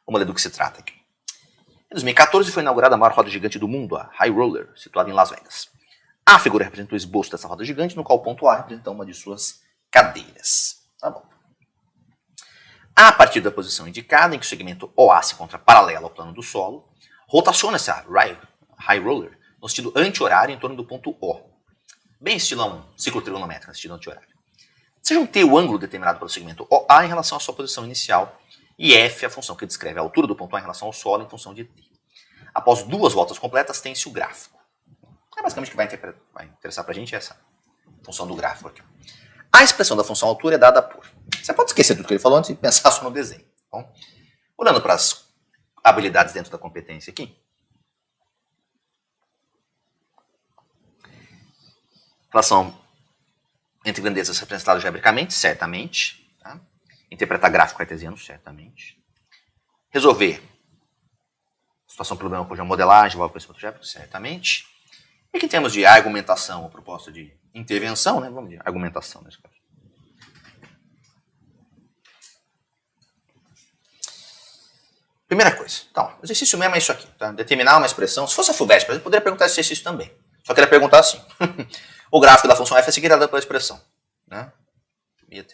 Vamos ler do que se trata aqui. Em 2014 foi inaugurada a maior roda gigante do mundo, a High Roller, situada em Las Vegas. A figura representa o esboço dessa roda gigante, no qual o ponto A representa uma de suas cadeiras. Tá bom. A partir da posição indicada, em que o segmento OA se encontra paralelo ao plano do solo, rotaciona essa High Roller no sentido anti-horário em torno do ponto O. Bem estilão ciclo trigonométrico, no sentido anti-horário. Seja um T o ângulo determinado pelo segmento OA em relação à sua posição inicial, e F a função que descreve a altura do ponto A em relação ao solo em função de T. Após 2 voltas completas, tem-se o gráfico. Basicamente o que vai interessar para a gente é essa função do gráfico aqui. A expressão da função altura é dada por... Você pode esquecer tudo que ele falou antes e pensar só no desenho. Bom, olhando para as habilidades dentro da competência aqui, Relação entre grandezas representadas geometricamente, certamente. Tá? Interpretar gráfico cartesiano, certamente. Resolver situação problema por modelagem, envolve conhecimento geométrico, certamente. E que em termos de argumentação ou proposta de intervenção, né? Vamos de argumentação nesse caso. Primeira coisa, então, o exercício mesmo é isso aqui, tá? Determinar uma expressão. Se fosse a FUVEST, eu poderia perguntar esse exercício também. Só queria perguntar assim. O gráfico da função f é seguida pela expressão. Né?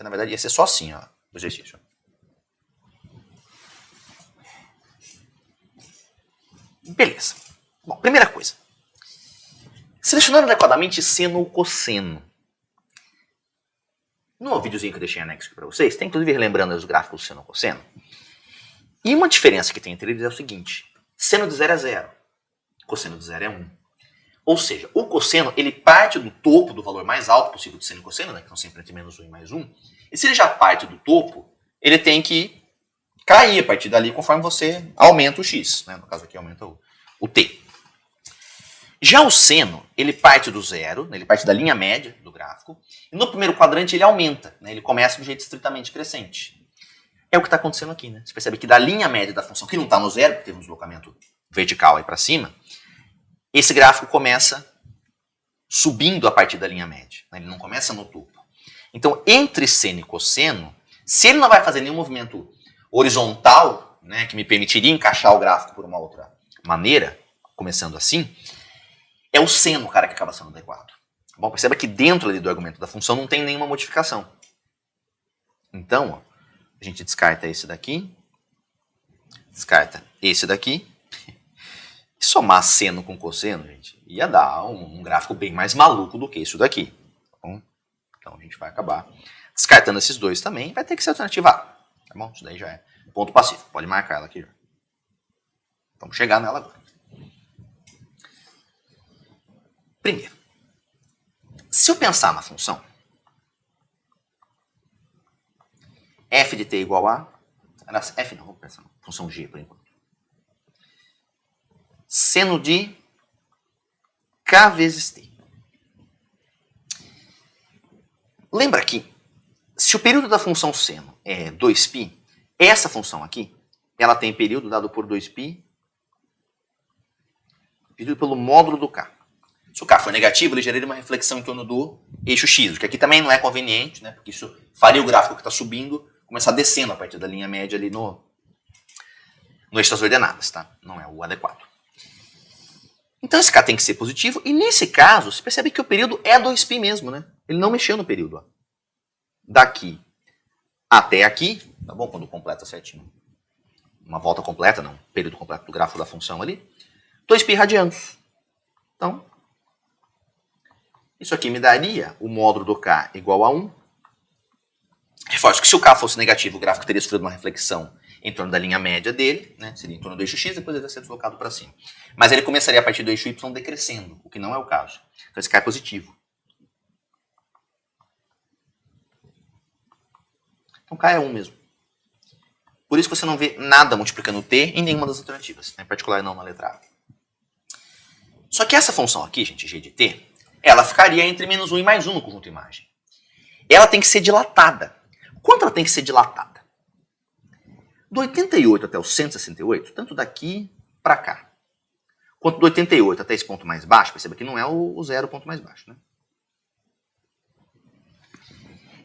Na verdade, ia ser só assim, ó, o exercício. Beleza. Bom, primeira coisa. Selecionando adequadamente seno ou cosseno. No videozinho que eu deixei anexo aqui para vocês, tem inclusive relembrando os gráficos seno ou cosseno. E uma diferença que tem entre eles é o seguinte. Seno de 0 é 0. Cosseno de 0 é 1. Ou seja, o cosseno ele parte do topo do valor mais alto possível de seno e cosseno, né, que são sempre entre menos 1 e mais 1. E se ele já parte do topo, ele tem que cair a partir dali conforme você aumenta o x. Né? No caso aqui aumenta o t. Já o seno, ele parte do zero, né, ele parte da linha média do gráfico. E no primeiro quadrante ele aumenta, né, ele começa de um jeito estritamente crescente. É o que está acontecendo aqui. Né? Você percebe que da linha média da função, que não está no zero, porque teve um deslocamento vertical aí para cima, esse gráfico começa subindo a partir da linha média. Né? Ele não começa no topo. Então, entre seno e cosseno, se ele não vai fazer nenhum movimento horizontal, né, que me permitiria encaixar o gráfico por uma outra maneira, começando assim, é o seno, cara, que acaba sendo adequado. Bom, perceba que dentro ali do argumento da função não tem nenhuma modificação. Então, ó, a gente descarta esse daqui, descarta esse daqui. E somar seno com cosseno, gente, ia dar um gráfico bem mais maluco do que isso daqui. Tá bom? Então a gente vai acabar descartando esses dois também. Vai ter que ser alternativa A. Tá bom? Isso daí já é ponto passivo. Pode marcar ela aqui. Vamos chegar nela agora. Primeiro, se eu pensar na função f de t igual a... F não, vou pensar na função g por enquanto. Seno de k vezes t. Lembra que, se o período da função seno é 2π, essa função aqui, ela tem período dado por 2π, dividido pelo módulo do k. Se o k for negativo, ele geraria uma reflexão em torno do eixo x, o que aqui também não é conveniente, né, porque isso faria o gráfico que está subindo começar descendo a partir da linha média ali no eixo das ordenadas, tá? Não é o adequado. Então esse k tem que ser positivo, e nesse caso, você percebe que o período é 2π mesmo, né? Ele não mexeu no período. Ó. Daqui até aqui, tá bom? Quando completa certinho. Uma volta completa, não, período completo do gráfico da função ali. 2π radianos. Então, isso aqui me daria o módulo do k igual a 1. Reforço que se o k fosse negativo, o gráfico teria sofrido uma reflexão em torno da linha média dele, né? Seria em torno do eixo x, depois ele vai ser deslocado para cima. Mas ele começaria a partir do eixo y decrescendo, o que não é o caso. Então esse k é positivo. Então k é 1 mesmo. Por isso que você não vê nada multiplicando t em nenhuma das alternativas, em particular não na letra A. Só que essa função aqui, gente, g de t, ela ficaria entre menos 1 e mais 1 no conjunto imagem. Ela tem que ser dilatada. Quanto ela tem que ser dilatada? Do 88 até o 168, tanto daqui para cá, quanto do 88 até esse ponto mais baixo, perceba que não é o zero ponto mais baixo, né?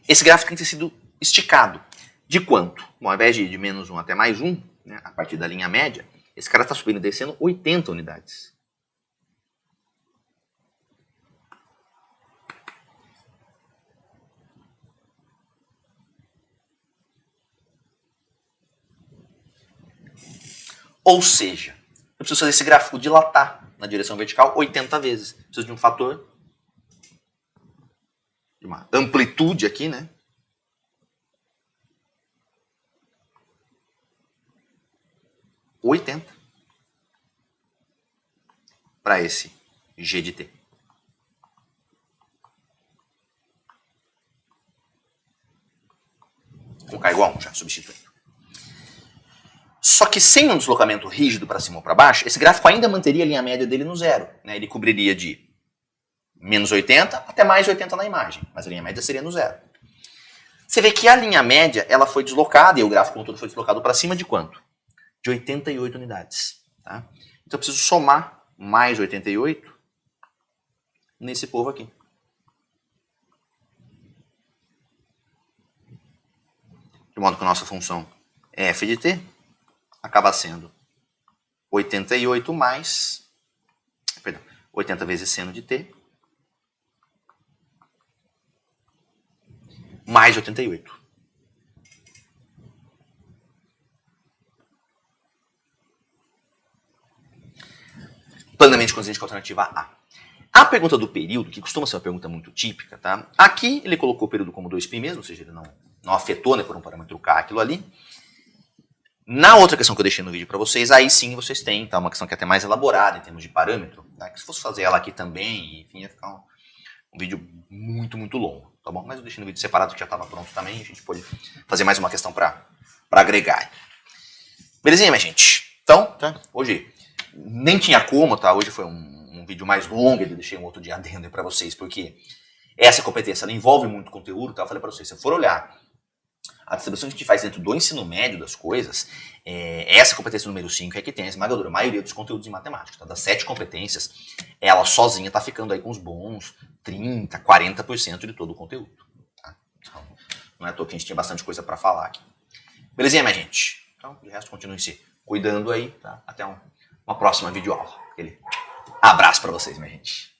Esse gráfico tem que ter sido esticado. De quanto? Bom, ao invés de menos 1 até mais 1, né, a partir da linha média, esse cara está subindo e descendo 80 unidades. Ou seja, eu preciso fazer esse gráfico dilatar na direção vertical 80 vezes. Preciso de um fator, de uma amplitude aqui, né? (80) para esse g de t. Com k igual a 1 já, substituindo. Só que sem um deslocamento rígido para cima ou para baixo, esse gráfico ainda manteria a linha média dele no zero. Né? Ele cobriria de menos 80 até mais 80 na imagem, mas a linha média seria no zero. Você vê que a linha média ela foi deslocada, e o gráfico como todo foi deslocado para cima de quanto? De 88 unidades. Tá? Então eu preciso somar mais 88 nesse povo aqui. De modo que a nossa função f de t acaba sendo 88 mais, perdão, 80 vezes seno de t, mais 88. Plenamente condizente com a alternativa A. A pergunta do período, que costuma ser uma pergunta muito típica, tá? Aqui ele colocou o período como 2π mesmo, ou seja, ele não afetou, né, por um parâmetro k aquilo ali. Na outra questão que eu deixei no vídeo para vocês, aí sim vocês têm, tá, uma questão que é até mais elaborada em termos de parâmetro, tá? Que se fosse fazer ela aqui também, enfim, ia ficar um vídeo muito, muito longo, tá bom? Mas eu deixei no vídeo separado que já estava pronto também, a gente pode fazer mais uma questão para agregar. Belezinha, minha gente? Então, tá? Hoje nem tinha como, tá? Hoje foi um vídeo mais longo, eu deixei um outro dia adendo para vocês, porque essa competência ela envolve muito conteúdo, tá? Eu falei para vocês, se eu for olhar a distribuição que a gente faz dentro do ensino médio das coisas, essa competência número 5 é que tem a esmagadora maioria dos conteúdos em matemática. Tá? Das 7 competências, ela sozinha está ficando aí com uns bons 30%, 40% de todo o conteúdo. Tá? Então, não é à toa que a gente tinha bastante coisa para falar aqui. Belezinha, minha gente? Então, de resto, continue se cuidando aí. Tá? Até uma próxima videoaula. Aquele abraço para vocês, minha gente.